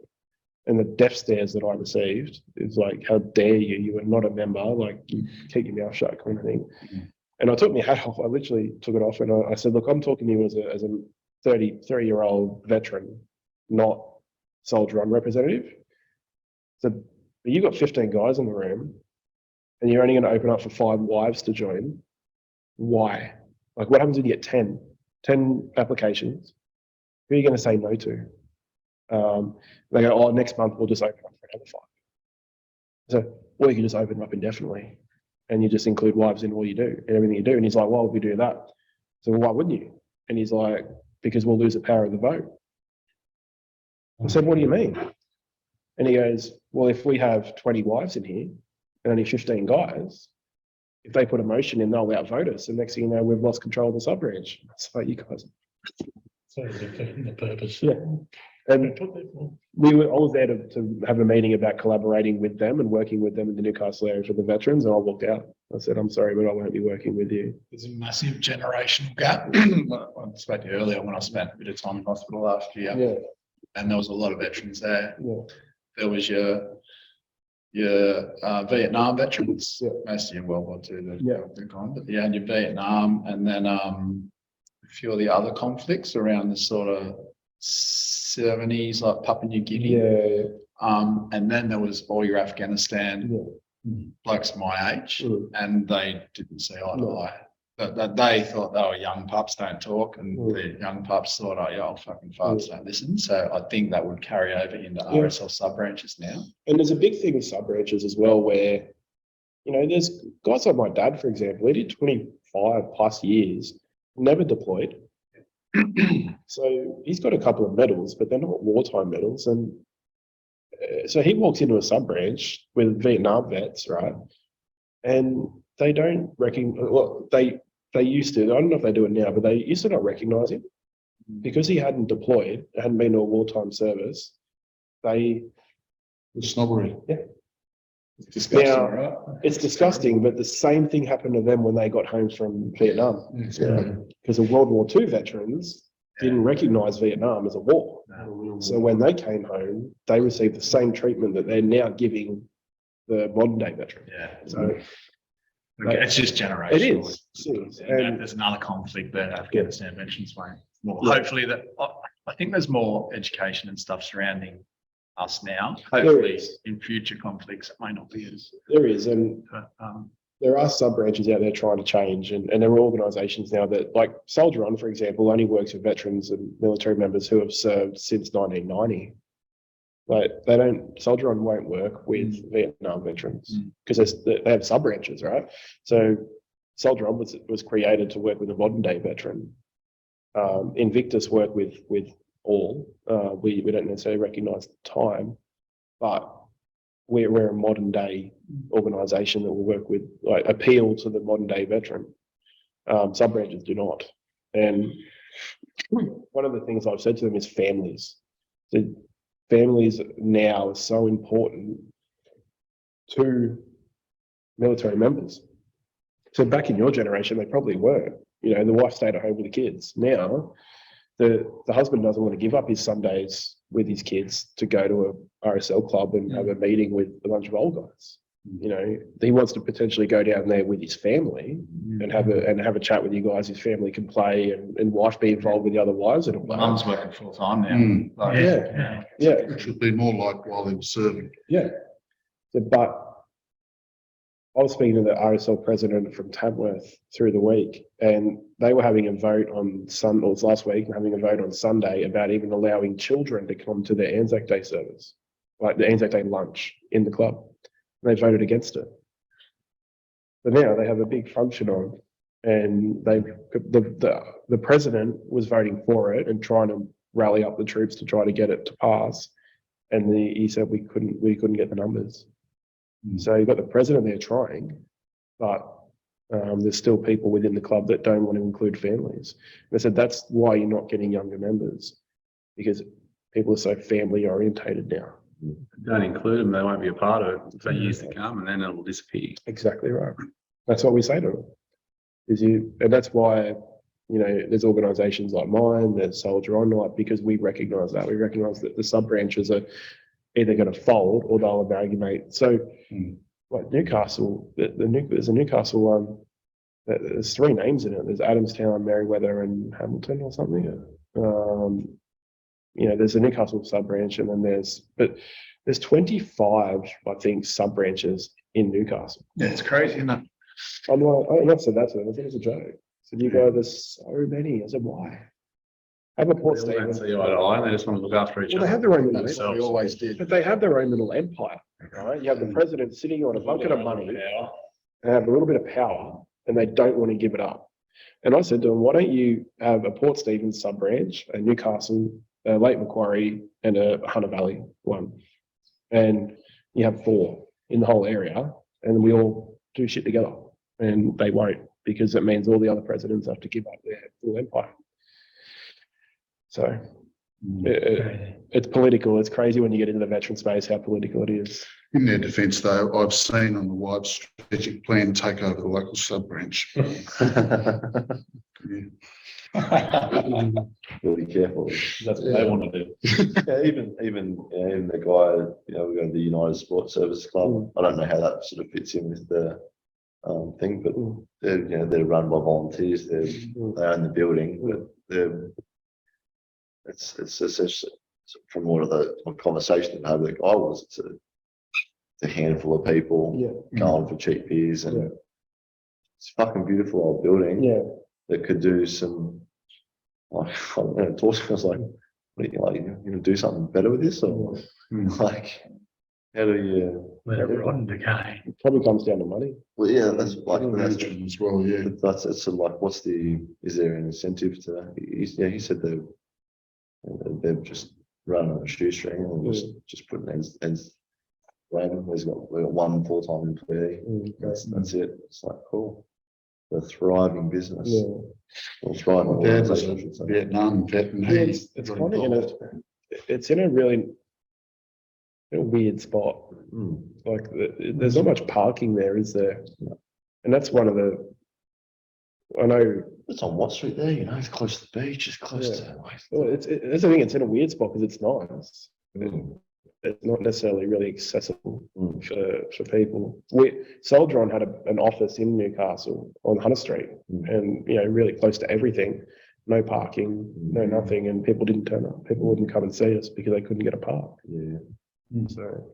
And the death stares that I received is like, how dare you? You are not a member. Like, you keep your mouth shut, kind of thing. And I took my hat off. I literally took it off and I said, look, I'm talking to you as a 33-year-old veteran, not soldier on representative. So you've got 15 guys in the room and you're only going to open up for 5 wives to join. Why? Like, what happens when you get 10 applications? Who are you going to say no to? They go, oh, next month we'll just open up for another 5. So, or you can just open up indefinitely and you just include wives in all you do and everything you do. And he's like, why would we do that? So, well, why wouldn't you? And he's like, because we'll lose the power of the vote. I said, what do you mean? And he goes, well, if we have 20 wives in here and only 15 guys, if they put a motion in, they'll outvote us. And next thing you know, we've lost control of the sub-branch. It's like, you guys. So defeating the purpose. Yeah. And I was there to have a meeting about collaborating with them and working with them in the Newcastle area for the veterans. And I walked out. I said, I'm sorry, but I won't be working with you. There's a massive generational gap. I spoke to you earlier when I spent a bit of time in hospital last year. Yeah. And there was a lot of veterans there. Yeah. There was your Vietnam veterans, Yeah. mostly in World War II. Yeah. They're gone, but yeah, and your Vietnam, and then a few of the other conflicts around the sort of 70s, like Papua New Guinea. Yeah. And then there was all your Afghanistan blokes my age, and they didn't see eye to eye. But they thought they were young pups, don't talk, and the young pups thought, oh, yeah, old fucking farts don't listen. So I think that would carry over into RSL sub-branches now. And there's a big thing with sub-branches as well where, you know, there's guys like my dad, for example, he did 25 plus years, never deployed. So he's got a couple of medals, but they're not wartime medals. And so he walks into a sub-branch with Vietnam vets, right? And they don't recognize, well, they used to, I don't know if they do it now, but they used to not recognize him because he hadn't deployed, hadn't been to a wartime service. The snobbery. Yeah. It's disgusting, Now, right? It's disgusting, but the same thing happened to them when they got home from Vietnam. Because the World War II veterans didn't recognize Vietnam as a war. So when they came home, they received the same treatment that they're now giving the modern day veteran. Yeah. So It's just generational. it is. And there's another conflict that Afghanistan mentions, mate. Hopefully that, I think there's more education and stuff surrounding us now. Hopefully in future conflicts, it may not be as. There is, and But, there are sub-branches out there trying to change, and there are organisations now that, like Soldier On, for example, only works with veterans and military members who have served since 1990. Like, they don't, Soldier On won't work with Vietnam veterans because they have sub-branches, right? So Soldier On was created to work with a modern day veteran. Invictus work with all. We don't necessarily recognise the time, but we're a modern day organisation that will work with, like, appeal to the modern day veteran. Sub-branches do not. And one of the things I've said to them is families. The families now are so important to military members. So back in your generation, they probably weren't. You know, the wife stayed at home with the kids. Now, the husband doesn't want to give up his Sundays with his kids to go to a RSL club and have a meeting with a bunch of old guys. You know, he wants to potentially go down there with his family and have a chat with you guys. His family can play, and wife be involved with the other wives. And Mum's working full time now. Like, yeah. It should be more like while he was serving. Yeah. But I was speaking to the RSL president from Tamworth through the week, and they were having a vote on Sunday, or it was last week, and having a vote on Sunday about even allowing children to come to their Anzac Day service, like the Anzac Day lunch in the club. And they voted against it. But now they have a big function on, and the president was voting for it and trying to rally up the troops to try to get it to pass. And he said we couldn't get the numbers. So you've got the president there trying, but there's still people within the club that don't want to include families. And I said that's why you're not getting younger members, because people are so family orientated now. Don't include them, they won't be a part of it for years to come, and then it'll disappear. Exactly right. That's what we say to them. And that's why, there's organisations like mine, there's Soldier On, like, because we recognise that. We recognise that the sub branches are either going to fold or they'll amalgamate. So, like Newcastle, there's a Newcastle one. There's 3 names in it. There's Adamstown, Merriweather, and Hamilton or something. There's a Newcastle sub branch, and then there's 25, I think, sub branches in Newcastle. Yeah, it's crazy, isn't it? I'm like, I never said that to them. I think it's a joke. I said, you guys, there's so many. I said, why? Have a Port They don't Stephens. see eye to eye, and they just want to look after each Well, other. they have their own little That's what we always did. But they have their own little empire, right? You have the president sitting on a bucket of money, they have a little bit of power, and they don't want to give it up. And I said to them, why don't you have a Port Stephens sub branch, a Newcastle, a Lake Macquarie, and a Hunter Valley one, and you have 4 in the whole area, and we all do shit together. And they won't, because it means all the other presidents have to give up their full empire. So it's political. It's crazy when you get into the veteran space how political it is. In their defence, though, I've seen on the wide strategic plan take over the local sub branch. Really careful. That's what they want to do. Yeah, even the guy, we got the United Sports Service Club. I don't know how that sort of fits in with the thing, but they're run by volunteers. They own the building, but it's from what the conversation I've had with the guy was, it's a handful of people going for cheap beers, and it's a fucking beautiful old building that could do some. Like, I don't know, talk to us like, what are you like? You gonna do something better with this, or like, how do you Let it rot and decay. It probably comes down to money. Well, yeah, that's like Management as well, yeah. that's it's sort of like, is there an incentive to that? He said they've just run on a shoestring and just putting ends random. We got 1 full-time employee. That's it. It's like, cool. A thriving business. Or thriving My dad was organisation, a I should say. Vietnam vet, and It's funny, it's in a really weird spot. Like, there's not much parking there, is there? And that's one of the. I know It's on Watt Street there, it's close to the beach, it's close to. Well, that's the thing. It's in a weird spot because it's nice. It's not necessarily really accessible for people. Soldier On had an office in Newcastle on Hunter Street, and really close to everything. No parking, no nothing, and people didn't turn up. People wouldn't come and see us because they couldn't get a park. So,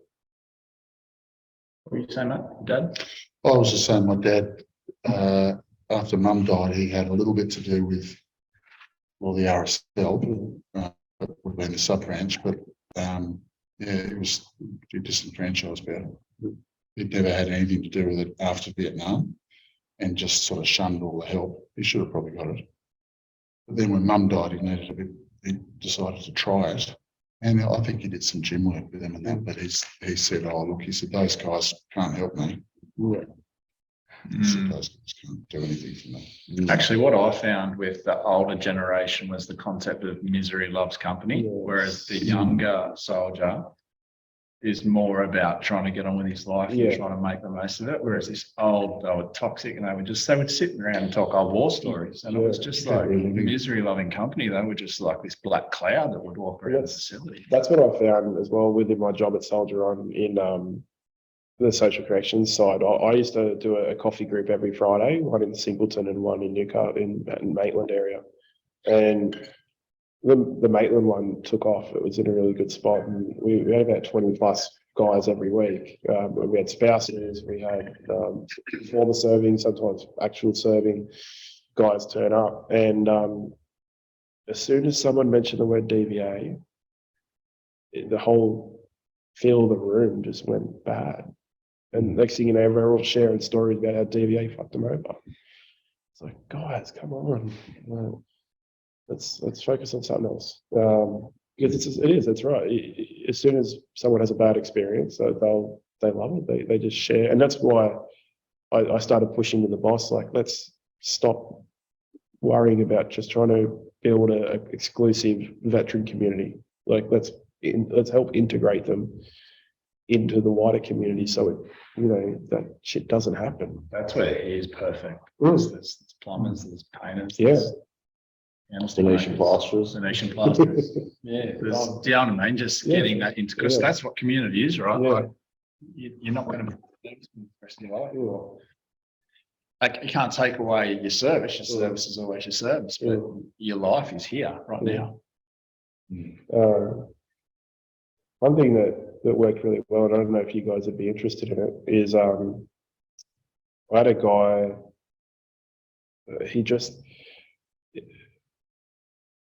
What were you saying, mate? Dad? I was just saying, my dad, after Mum died, he had a little bit to do with, the RSL, would have been the sub branch, but it was disenfranchised about it. He'd never had anything to do with it after Vietnam, and just sort of shunned all the help. He should have probably got it. But then when Mum died, he decided to try it. And I think he did some gym work with them and that, but he said, those guys can't help me. He said, those guys can't do anything for me. Actually, what I found with the older generation was the concept of misery loves company, whereas the younger soldier is more about trying to get on with his life and trying to make the most of it. Whereas this old, they were toxic, and they would sit around and talk old war stories, and it was just like misery loving company. They were just like this black cloud that would walk around the facility. That's what I found as well within my job at Soldier On in the social corrections side. I used to do a coffee group every Friday, one in Singleton and one in Newcastle in Maitland area, and the Maitland one took off. It was in a really good spot, and we had about 20 plus guys every week. We had spouses, we had former serving, sometimes actual serving guys turn up, and as soon as someone mentioned the word DVA, the whole feel of the room just went bad. And next thing you know, we're all sharing stories about how DVA fucked them over. It's like, guys, come on. Let's focus on something else. Because it's right. As soon as someone has a bad experience, they love it. They just share. And that's why I started pushing to the boss, like, let's stop worrying about just trying to build an exclusive veteran community. Like, let's let's help integrate them into the wider community, so it, that shit doesn't happen. That's where he is perfect. Mm. There's plumbers, there's painters. Yeah. There's Venetian plasterers. Venetian plasterers. Yeah. Do you know what I mean? Just Yeah. getting that into, because Yeah. that's what community is, right? Yeah. Like, you're not going to the rest of your life. Like, you can't take away your service. Your service is always your service, but your life is here right now. One thing that worked really well, and I don't know if you guys would be interested in it, is I had a guy, he just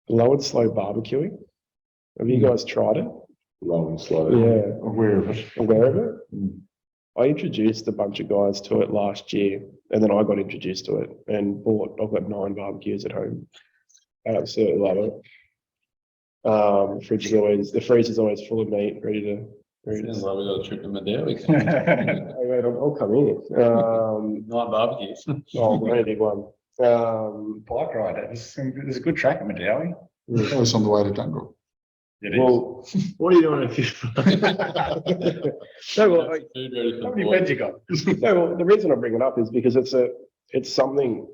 low and slow barbecuing. Have you guys tried it? Low and slow. Yeah. Aware of it. Aware of it? I introduced a bunch of guys to it last year, and then I got introduced to it and I've got 9 barbecues at home. I absolutely love it. The freezer's always full of meat, ready to. Sounds like we got a trip to Madeira. Hey, mate, I'll come in. 9 barbecues. Oh, we only did one. Bike ride. There's a good track at Medowie. That was on the way to Dungle. It is. Well, What are you doing if you? no, well, like, Food ready for How many the beds you got? no, well, the reason I bring it up is because it's something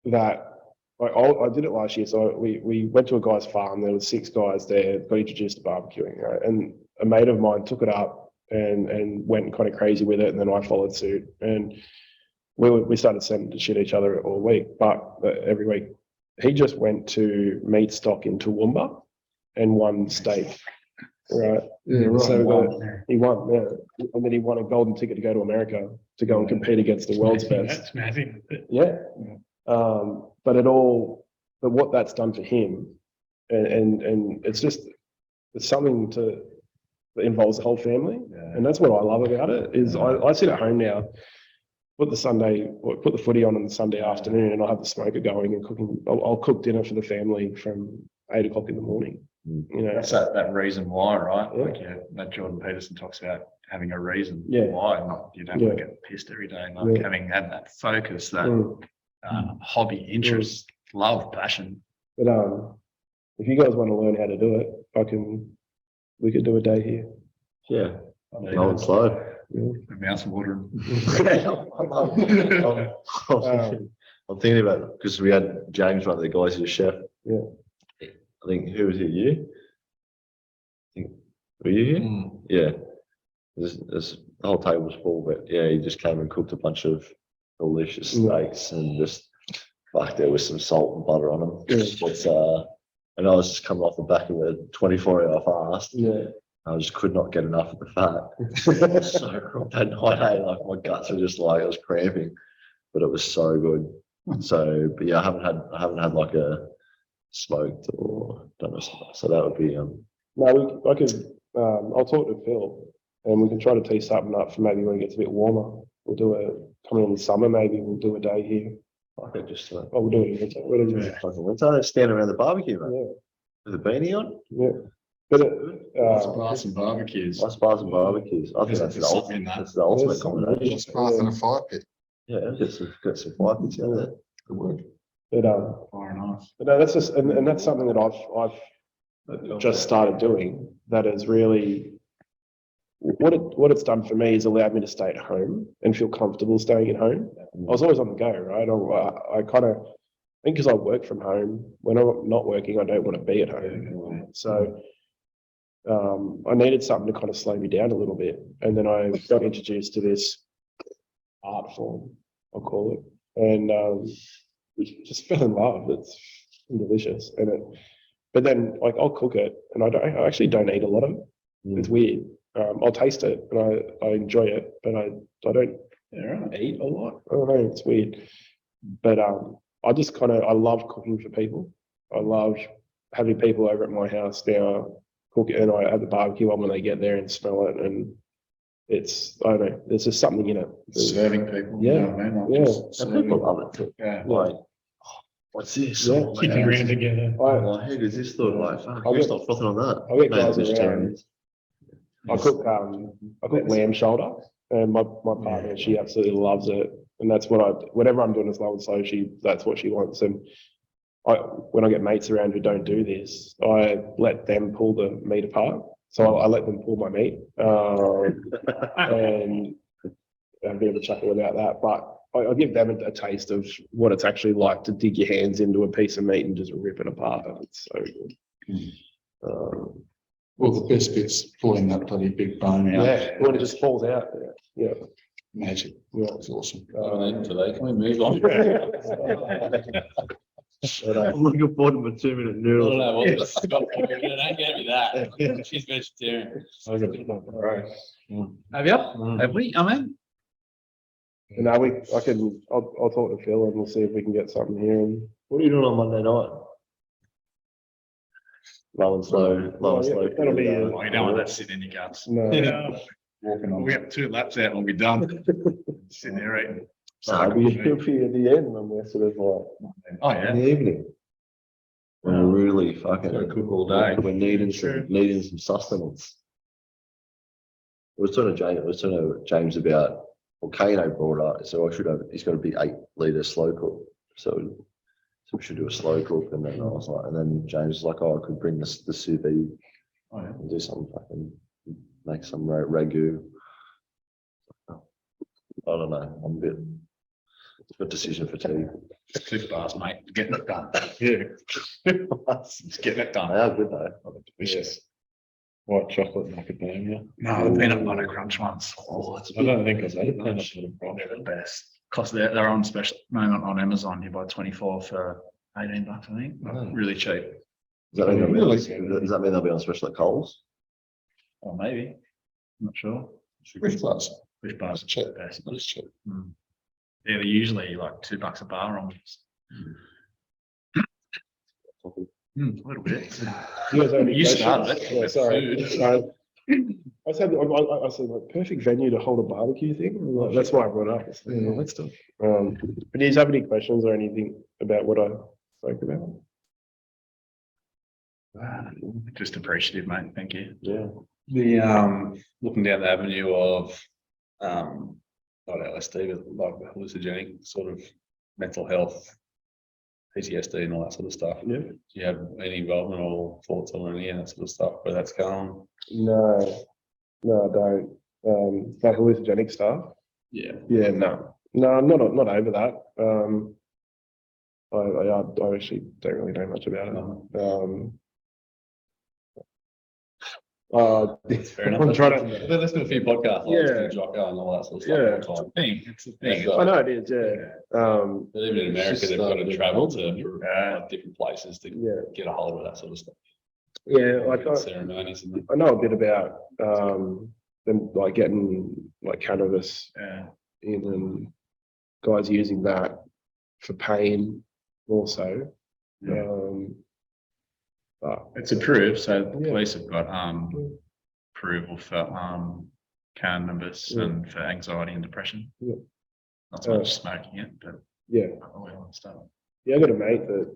that I did it last year. So we went to a guy's farm. There was 6 guys there. Got introduced to barbecuing, right? And a mate of mine took it up and went kind of crazy with it, and then I followed suit. And we started sending to shit each other all week, but every week. He just went to meat stock in Toowoomba and won steak. Right. Yeah, right. So he won, yeah. And then he won a golden ticket to go to America to go and compete against the world's best. That's massive. Yeah. But what that's done for him, and it's something that involves the whole family. And that's what I love about it, is I sit at home now, put the footy on the Sunday afternoon, and I'll have the smoker going and cooking. I'll cook dinner for the family from 8 o'clock in the morning. That's that reason why, right? Yeah. Like that Jordan Peterson talks about having a reason Yeah. why, not you don't want to get pissed every day. Like having had that focus, that hobby, interest, love, passion. But if you guys want to learn how to do it, we could do a day here. Yeah. Low and slow. My mouth's watering. I'm thinking about it because we had James, one of the guys, who's a chef. Yeah. I think, who was it? You? Were you here? Yeah. The whole table was full, but yeah, he just came and cooked a bunch of delicious steaks and just there was some salt and butter on them. Yeah. And I was just coming off the back of a 24-hour fast. Yeah. I just could not get enough of the fat. So crooked that night, like my guts were just like, I was cramping, but it was so good. So, but yeah, I haven't had like a smoked or done a, so that would be No, I could. I'll talk to Phil, and we can try to tee something up for maybe when it gets a bit warmer. We'll do coming in the summer. Maybe we'll do a day here. I could just We'll do it in winter. What is it? fucking winter, stand around the barbecue, mate, Yeah, with a beanie on. yeah. But Bars and barbecues. Nice bars and barbecues. I think There's that's something in that. the ultimate There's something. combination. Just bath in a fire pit. Yeah, got some fire pits out there. Good work. but Fire and ice. But no, that's just and that's something that I've just started doing. That is really what it's done for me is allowed me to stay at home and feel comfortable staying at home. I was always on the go, right? I kind of think because I work from home. When I'm not working, I don't want to be at home. So I needed something to kind of slow me down a little bit, and then I got introduced to this art form, I'll call it, and just fell in love. It's delicious, but then like I'll cook it, and I actually don't eat a lot of it. It's weird. I'll taste it, and I enjoy it, but I don't eat a lot. I don't know, it's weird. But I just I love cooking for people. I love having people over at my house now, cook it, and I have the barbecue on when they get there and smell it, and it's, I don't know, there's just something in it. Serving people. Yeah, You know what I mean? Like yeah. just And serving. people love it too. Yeah. Like, what's this? Yeah. Oh, Keep man, it around together. like, who does this look like? Fuck, I'll who's get- not frothing on that? I'll get Maybe guys vegetarians. I cook lamb shoulder, and my partner, she absolutely loves it, and that's whatever I'm doing is low and slow. That's what she wants, and when I get mates around who don't do this, I let them pull the meat apart. So I let them pull my meat, and have a bit of a chuckle about that. But I give them a taste of what it's actually like to dig your hands into a piece of meat and just rip it apart. It's so good. Well, the best bit's pulling that bloody big bone out. Yeah, when it just falls out. Yeah, Magic. yeah. It's awesome. Today, can we move on? I'm looking forward to my 2-minute I don't noodle. know what this is. Don't get me that. She's vegetarian. Have you? Have we? I mean, And now I'll talk to Phil and we'll see if we can get something here. And What are you doing on Monday night? Low and slow, low and slow. that'll be Oh, you don't want that sitting in your guts. no. Walking on. We have 2 laps out and we'll be done. Sitting there eating. It'll be at the end when we're sort of like Oh, in yeah. the evening. We're really fucking Gotta cook all day. We're needing some sustenance. I was talking to James about, well, Kano brought up, so he's got to be 8-litre slow cook. So we should do a slow cook, and then I was like, and then James was like, oh, I could bring the sous vide and do some fucking, make some ragu. I don't know. It's a decision fatigue. Cliff bars, mate. Getting it done. Yeah. It's getting it They done. are good though. Delicious. white chocolate macadamia. No, the peanut butter crunch ones. Oh, it's I don't think I've had a peanut butter crunch. They're the best. Cost they're on special moment on Amazon. You buy 24 for $18, I think. Oh. Really cheap. Does that mean Really? does that mean they'll be on special at Coles? Or maybe. I'm not sure. Fish bars. Fish bars That's cheap. are the best. That is cheap. Mm. Yeah, they're usually like $2 a bar on. A little bit. You guys have any You started questions? it Yeah, with sorry. food. I said like perfect venue to hold a barbecue thing. Like, that's why I brought it up. It's like, let's do it. But do you have any questions or anything about what I spoke about? Just appreciative, mate. Thank you. Yeah. The looking down the avenue of not LSD, but like hallucinogenic sort of mental health, PTSD and all that sort of stuff. Yeah. Do you have any involvement or thoughts on any of that sort of stuff where that's going? No, I don't. Like hallucinogenic stuff. Yeah. Yeah, no, I'm not over that. I actually don't really know much about it. Fair enough. I'm trying to. They listen to a few podcasts, like Yeah. Jocko and all that sort of Yeah. stuff. All the time. It's a thing. I know it is. Yeah. But even in America, just, they've got to travel to Yeah. like, different places to Yeah. get a hold of that sort of stuff. Yeah. Like Ceremonies and I know a bit about them like getting like cannabis Yeah. in and guys using that for pain also. But It's approved, so the Yeah. police have got approval for cannabis Yeah. and for anxiety and depression. Yeah. Not so much smoking it, but yeah, oil and stuff. yeah, I got a mate that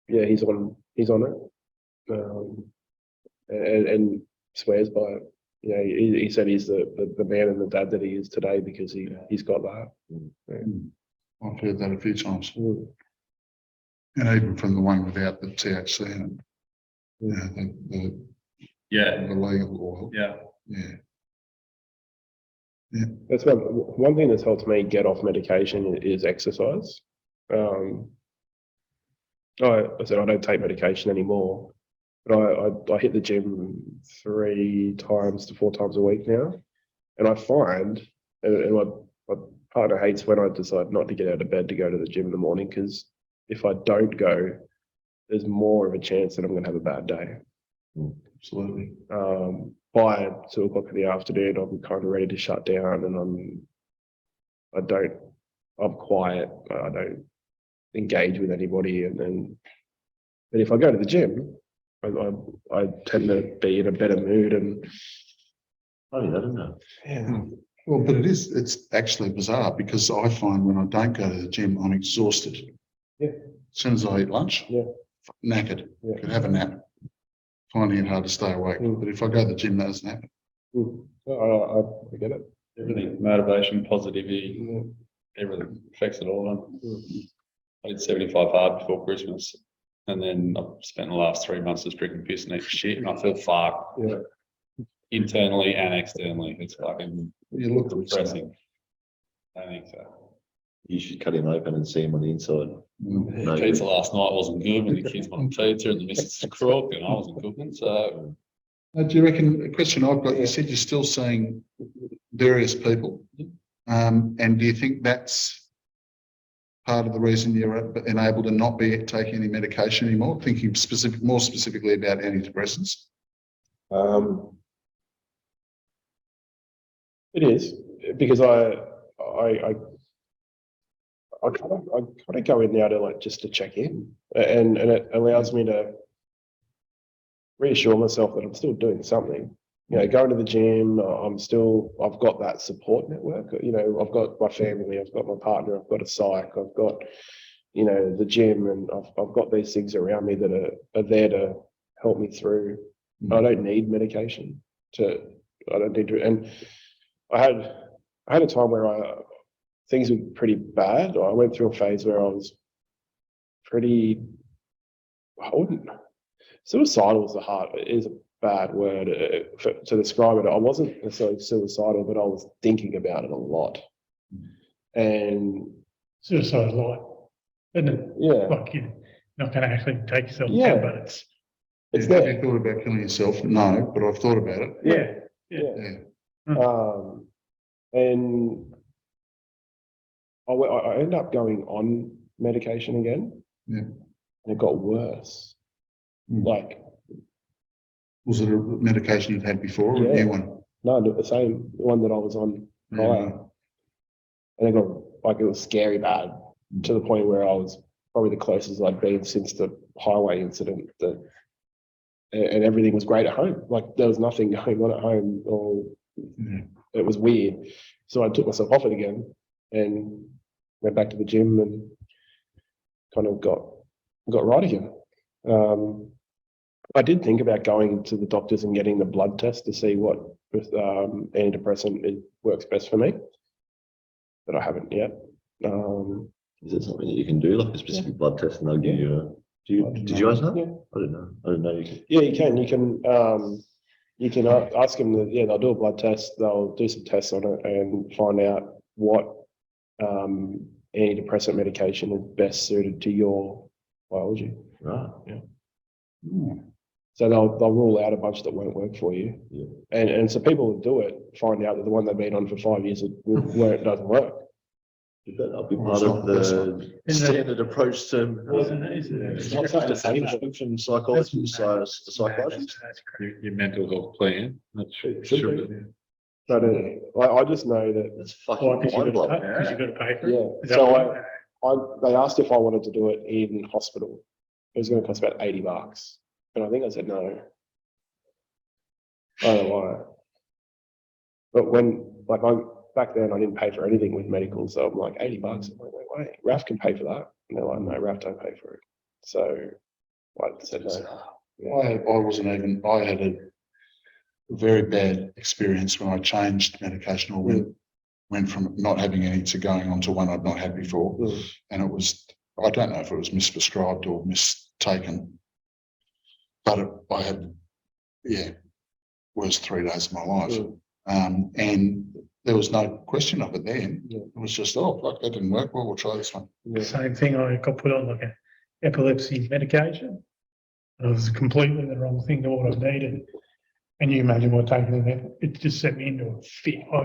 yeah, he's on it. And swears by it. Yeah, he said he's the man and the dad that he is today because he's got that. I've heard that a few times. Mm. And even from the one without the THC in it. Yeah, Yeah, the legal oil. yeah. Yeah. That's one thing that's helped me get off medication is exercise. I said I don't take medication anymore, but I hit the gym 3 times to 4 times a week now, and I find, and my partner hates when I decide not to get out of bed to go to the gym in the morning because if I don't go, there's more of a chance that I'm going to have a bad day. Absolutely. By 2 o'clock in the afternoon, I'm kind of ready to shut down, and I'm quiet. I don't engage with anybody, but if I go to the gym, I tend to be in a better mood and. Funny that, isn't it? Yeah. Well, but it's actually bizarre because I find when I don't go to the gym, I'm exhausted. Yeah. As soon as I eat lunch, Yeah. knackered. Yeah. Could have a nap. Finding it hard to stay awake. Mm. But if I go to the gym, that doesn't happen. I get it. everything, motivation, positivity, Yeah. everything affects it all. played 75 hard before Christmas, and then I've spent the last 3 months just drinking piss and eating shit, and I feel fucked Yeah. internally and externally. It's fucking You look depressing. I think so. You should cut him open and see him on the inside. No, Pizza last night wasn't good, and the kids wanted pizza, and the missus is crook, and I wasn't cooking. So Do you reckon, a question I've got, you said you're still seeing various people. And do you think that's part of the reason you're enabled to not be taking any medication anymore? Thinking more specifically about antidepressants. It is because I kind of go in now to like just to check in, and it allows me to reassure myself that I'm still doing something. You know, going to the gym, I've got that support network. You know, I've got my family, I've got my partner, I've got a psych, I've got, you know, the gym, and I've got these things around me that are there to help me through. I don't need medication I don't need to, and I had a time where things were pretty bad. I went through a phase where I was suicidal is a bad word to describe it. I wasn't necessarily suicidal, but I was thinking about it a lot. And Suicide light, isn't it? yeah, Like you're not going to actually take yourself Yeah. down, but it's it's Have there. you thought about killing yourself? No, but I've thought about it. yeah. Yeah. And I ended up going on medication again. Yeah. And it got worse. Like, Was it a medication you'd had before or a Yeah. new one? no, the same one that I was on prior. Yeah. And it got like, it was scary bad to the point where I was probably the closest I'd been since the highway incident. And everything was great at home. Like there was nothing going on at home, or it was weird. So I took myself off it again and went back to the gym and kind of got right again. I did think about going to the doctors and getting the blood test to see what antidepressant works best for me, but I haven't yet. Is it something that you can do, like a specific blood test, and they'll give you a? Did you guys know? Yeah. I didn't know. I didn't know you could. Yeah, you can. You can ask them. They'll do a blood test. They'll do some tests on it and find out what antidepressant medication is best suited to your biology. Right. So they'll rule out a bunch that won't work for you. Yeah. And so people who do it find out that the one they've been on for 5 years doesn't work. That'll be part of the standard approach to prescription psychology, psychiatrist. Your mental health plan. That's should But I just know that. That's fucking Because you've mind-blowing. got to pay for it. Yeah. Is that So right? they asked if I wanted to do it in hospital. It was going to cost about $80, and I think I said no. I don't know why. But back then I didn't pay for anything with medical, so I'm like $80. I'm like, wait, Raf can pay for that, and they're like, no, Raf don't pay for it. So I said no. Yeah. I wasn't even. I had a very bad experience when I changed medication or went from not having any to going on to one I'd not had before, and it was. I don't know if it was misprescribed or mistaken, but I had, worst 3 days of my life, and there was no question of it then. Yeah. It was just, oh, fuck, that didn't work. Well, we'll try this one. Yeah. Same thing, I got put on like an epilepsy medication. It was completely the wrong thing to what I needed. And you imagine what taking it just sent me into a fit. I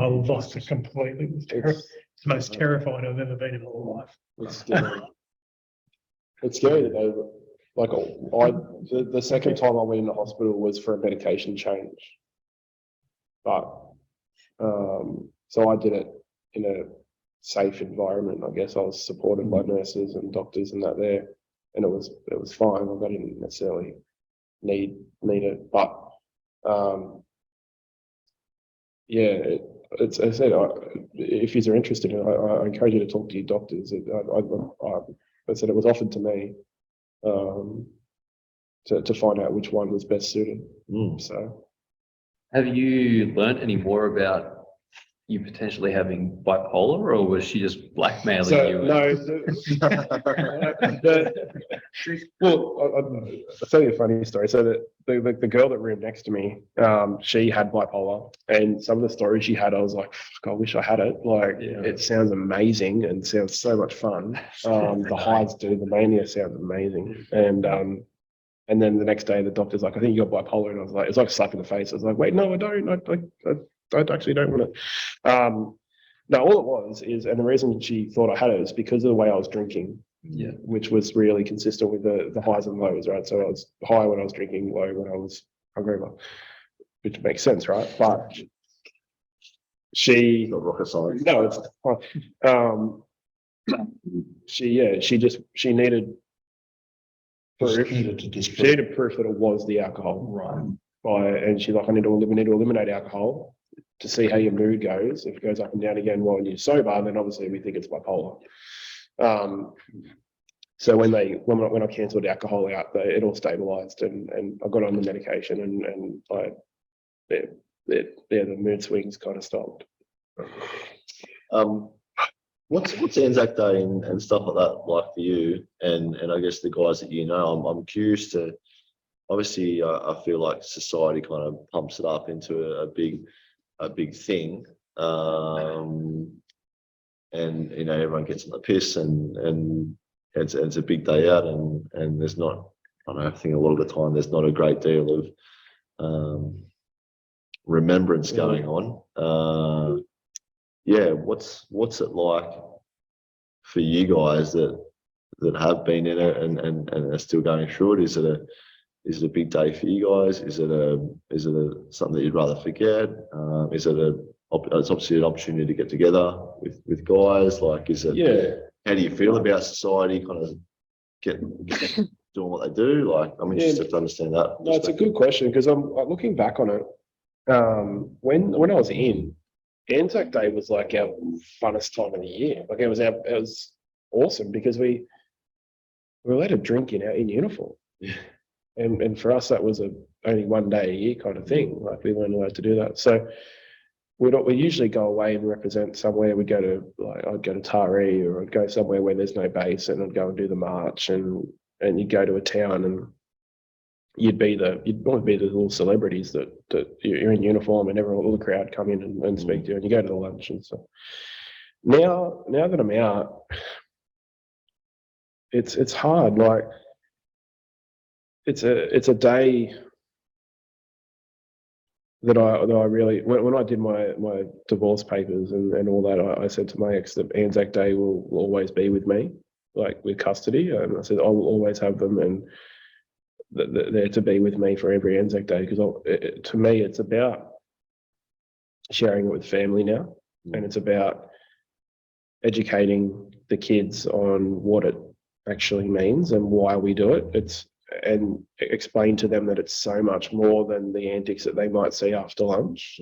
lost it completely. It was it's the most terrified I've ever been in my life. It's scary. It's scary that the second time I went into hospital was for a medication change. But so I did it in a safe environment. I guess I was supported by nurses and doctors and that there, and it was fine. I didn't necessarily need it, but it's I said, if you're interested in it, I encourage you to talk to your doctors. I said it was offered to me to find out which one was best suited. So Have you learnt any more about you potentially having bipolar, or was she just blackmailing So you? no, well, I'll tell you a funny story. So the girl that roomed next to me, she had bipolar, and some of the stories she had, I was like, "Fuck, I wish I had it." Like, it sounds amazing and sounds so much fun. The highs do, the mania sounds amazing, and then the next day the doctor's like, "I think you got bipolar," and I was like, it's like a slap in the face. I was like, "Wait, no, I don't. I actually don't want it." No, all it was is, and the reason she thought I had it is because of the way I was drinking, which was really consistent with the highs and lows, right? So I was high when I was drinking, low when I was hungover, which makes sense, right? But she, Not rocket science. no, it's fine. She needed proof. She needed proof that it was the alcohol, Right. and she's like, we need to eliminate alcohol to see how your mood goes. If it goes up and down again while you're sober, then obviously we think it's bipolar. So when I cancelled alcohol out, it all stabilized, and I got on the medication, and the mood swings kind of stopped. What's Anzac Day and stuff like that like for you, and I guess the guys that you know? I'm curious to. Obviously, I feel like society kind of pumps it up into a big thing, and everyone gets on the piss, and it's a big day out, and there's not. I don't know, I think a lot of the time there's not a great deal of remembrance going on. What's it like for you guys that have been in it and are still going through it? Is it a big day for you guys? Is it something that you'd rather forget? It's obviously an opportunity to get together with guys. Like, is it? Yeah. How do you feel about society kind of doing what they do? Like, I'm interested to understand that. No, it's a good question, because I'm looking back on it. When I was in, Anzac Day was like our funnest time of the year. Like, it was awesome because we were allowed to drink in uniform. And for us, that was only one day a year kind of thing. Like, we weren't allowed to do that. So we usually go away and represent somewhere. I'd go to Taree, or I'd go somewhere where there's no base, and I'd go and do the march, and you'd go to a town, and you'd want to be the little celebrities that you're in uniform, and all the crowd come in and speak to you, and you go to the lunch and stuff. Now that I'm out, it's hard. Like, it's a day that I really, when I did my divorce papers and all that, I said to my ex that Anzac Day will always be with me, like with custody. And I said I will always have them, and they're to be with me for every Anzac Day, because to me it's about sharing it with family now, and it's about educating the kids on what it actually means and why we do it. And explain to them that it's so much more than the antics that they might see after lunch.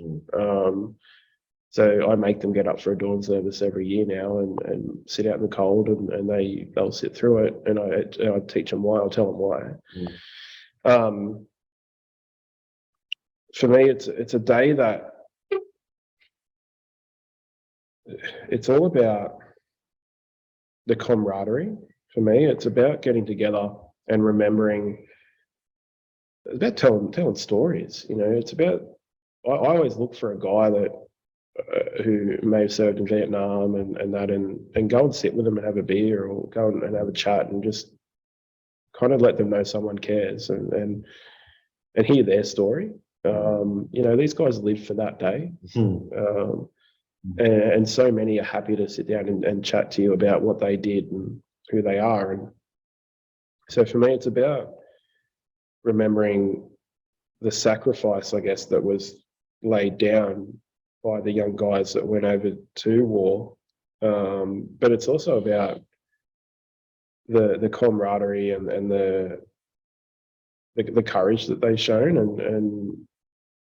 So I make them get up for a dawn service every year now, and sit out in the cold, and they'll sit through it, and I teach them why. I'll tell them why. For me, it's a day that it's all about the camaraderie. For me, it's about getting together and remembering. It's about telling stories. It's about. I always look for a guy that who may have served in Vietnam and go and sit with them and have a beer, or go and have a chat, and just kind of let them know someone cares, and hear their story. These guys live for that day, and so many are happy to sit down and chat to you about what they did and who they are. And so for me, it's about remembering the sacrifice, I guess, that was laid down by the young guys that went over to war. But it's also about the camaraderie and the courage that they've shown, and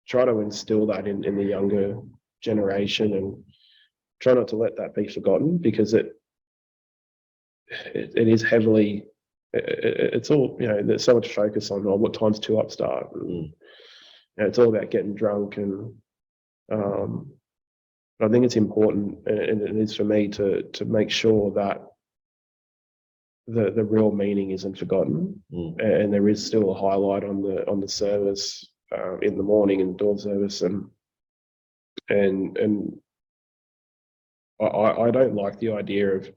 try to instill that in the younger generation, and try not to let that be forgotten, because it is heavily. It's all, there's so much focus on what time's too upstart. It's all about getting drunk and I think it's important, and it is for me to make sure that the real meaning isn't forgotten, and there is still a highlight on the service in the morning, in the dawn service, and I don't like the idea of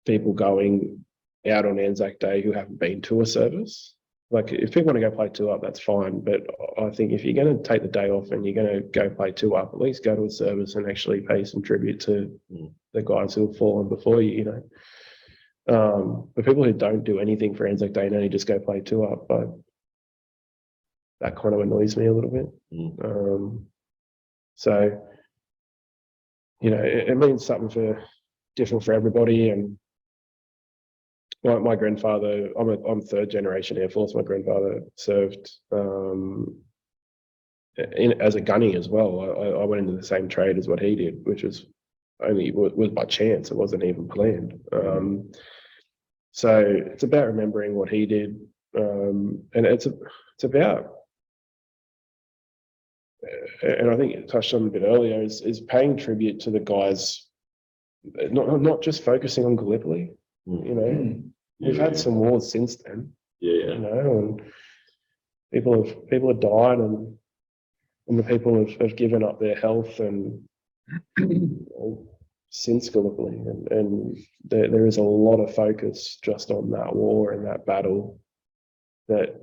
people going out on Anzac Day who haven't been to a service. Like, if people want to go play two up, that's fine. But I think if you're going to take the day off and you're going to go play two up, at least go to a service and actually pay some tribute to the guys who have fallen before you, you know. But people who don't do anything for Anzac Day and only just go play two up, that kind of annoys me a little bit. So, you know, it means something different for everybody. And my grandfather, I'm third generation Air Force. My grandfather served as a gunny as well. I went into the same trade as what he did, which was by chance. It wasn't even planned. So it's about remembering what he did, and it's about, and I think it touched on a bit earlier, is paying tribute to the guys, not just focusing on Gallipoli. You know, we've had some wars since then. You know, and people have died, and the people have given up their health and since Gallipoli, and there is a lot of focus just on that war and that battle that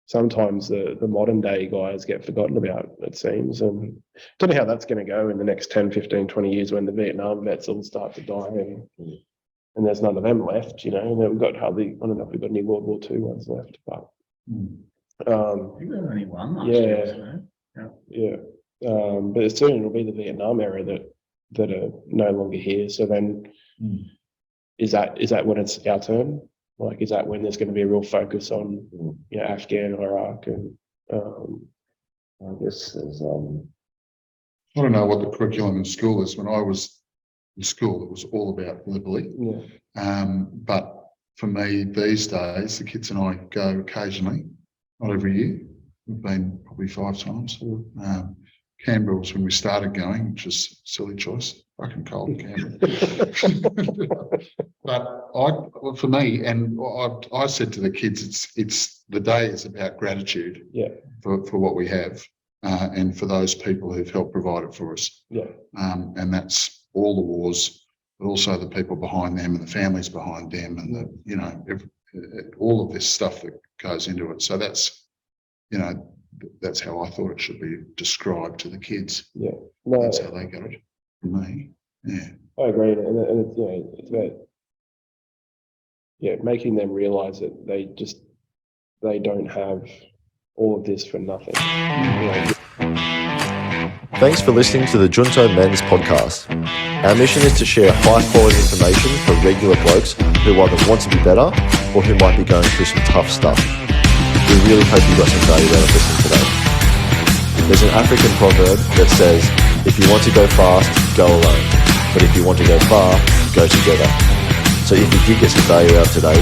sometimes the modern day guys get forgotten about, it seems. And I don't know how that's going to go in the next 10, 15, 20 years when the Vietnam vets all start to die and there's none of them left, you know. And we've got hardly, I don't know if we've got any World War II ones left, but I think there's only one last year, but soon it'll be the Vietnam era that are no longer here. So then is that when it's our turn? Like, is that when there's going to be a real focus on, you know, Afghan, Iraq, and I guess there's I don't know what the curriculum in school is. When I was in school, it was all about Gallipoli. But for me these days, the kids and I go occasionally, not every year. We've been probably 5 times. Canberra was when we started going, which is a silly choice. Fucking cold in Canberra. But for me, and I said to the kids, it's the day is about gratitude for what we have, and for those people who've helped provide it for us. And that's all the wars, but also the people behind them and the families behind them, and the, you know, all of this stuff that goes into it. So that's, you know, that's how I thought it should be described to the kids. That's how they got it from me. I agree, and it's, you know, it's about making them realise that they don't have all of this for nothing. Thanks for listening to the Junto Men's podcast. Our mission is to share high-quality information for regular blokes who either want to be better or who might be going through some tough stuff. We really hope you got some value out of listening today. There's an African proverb that says, if you want to go fast, go alone. But if you want to go far, go together. So if you did get some value out today,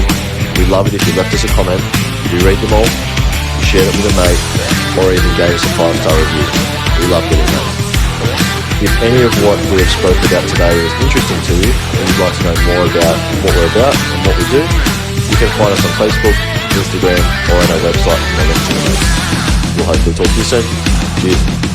we'd love it if you left us a comment, we read them all, you shared it with a mate, or even gave us a 5-star review. We love getting that. If any of what we have spoken about today is interesting to you and you'd like to know more about what we're about and what we do, you can find us on Facebook, Instagram, or on our website from the link to the notes. We'll hopefully talk to you soon. Cheers.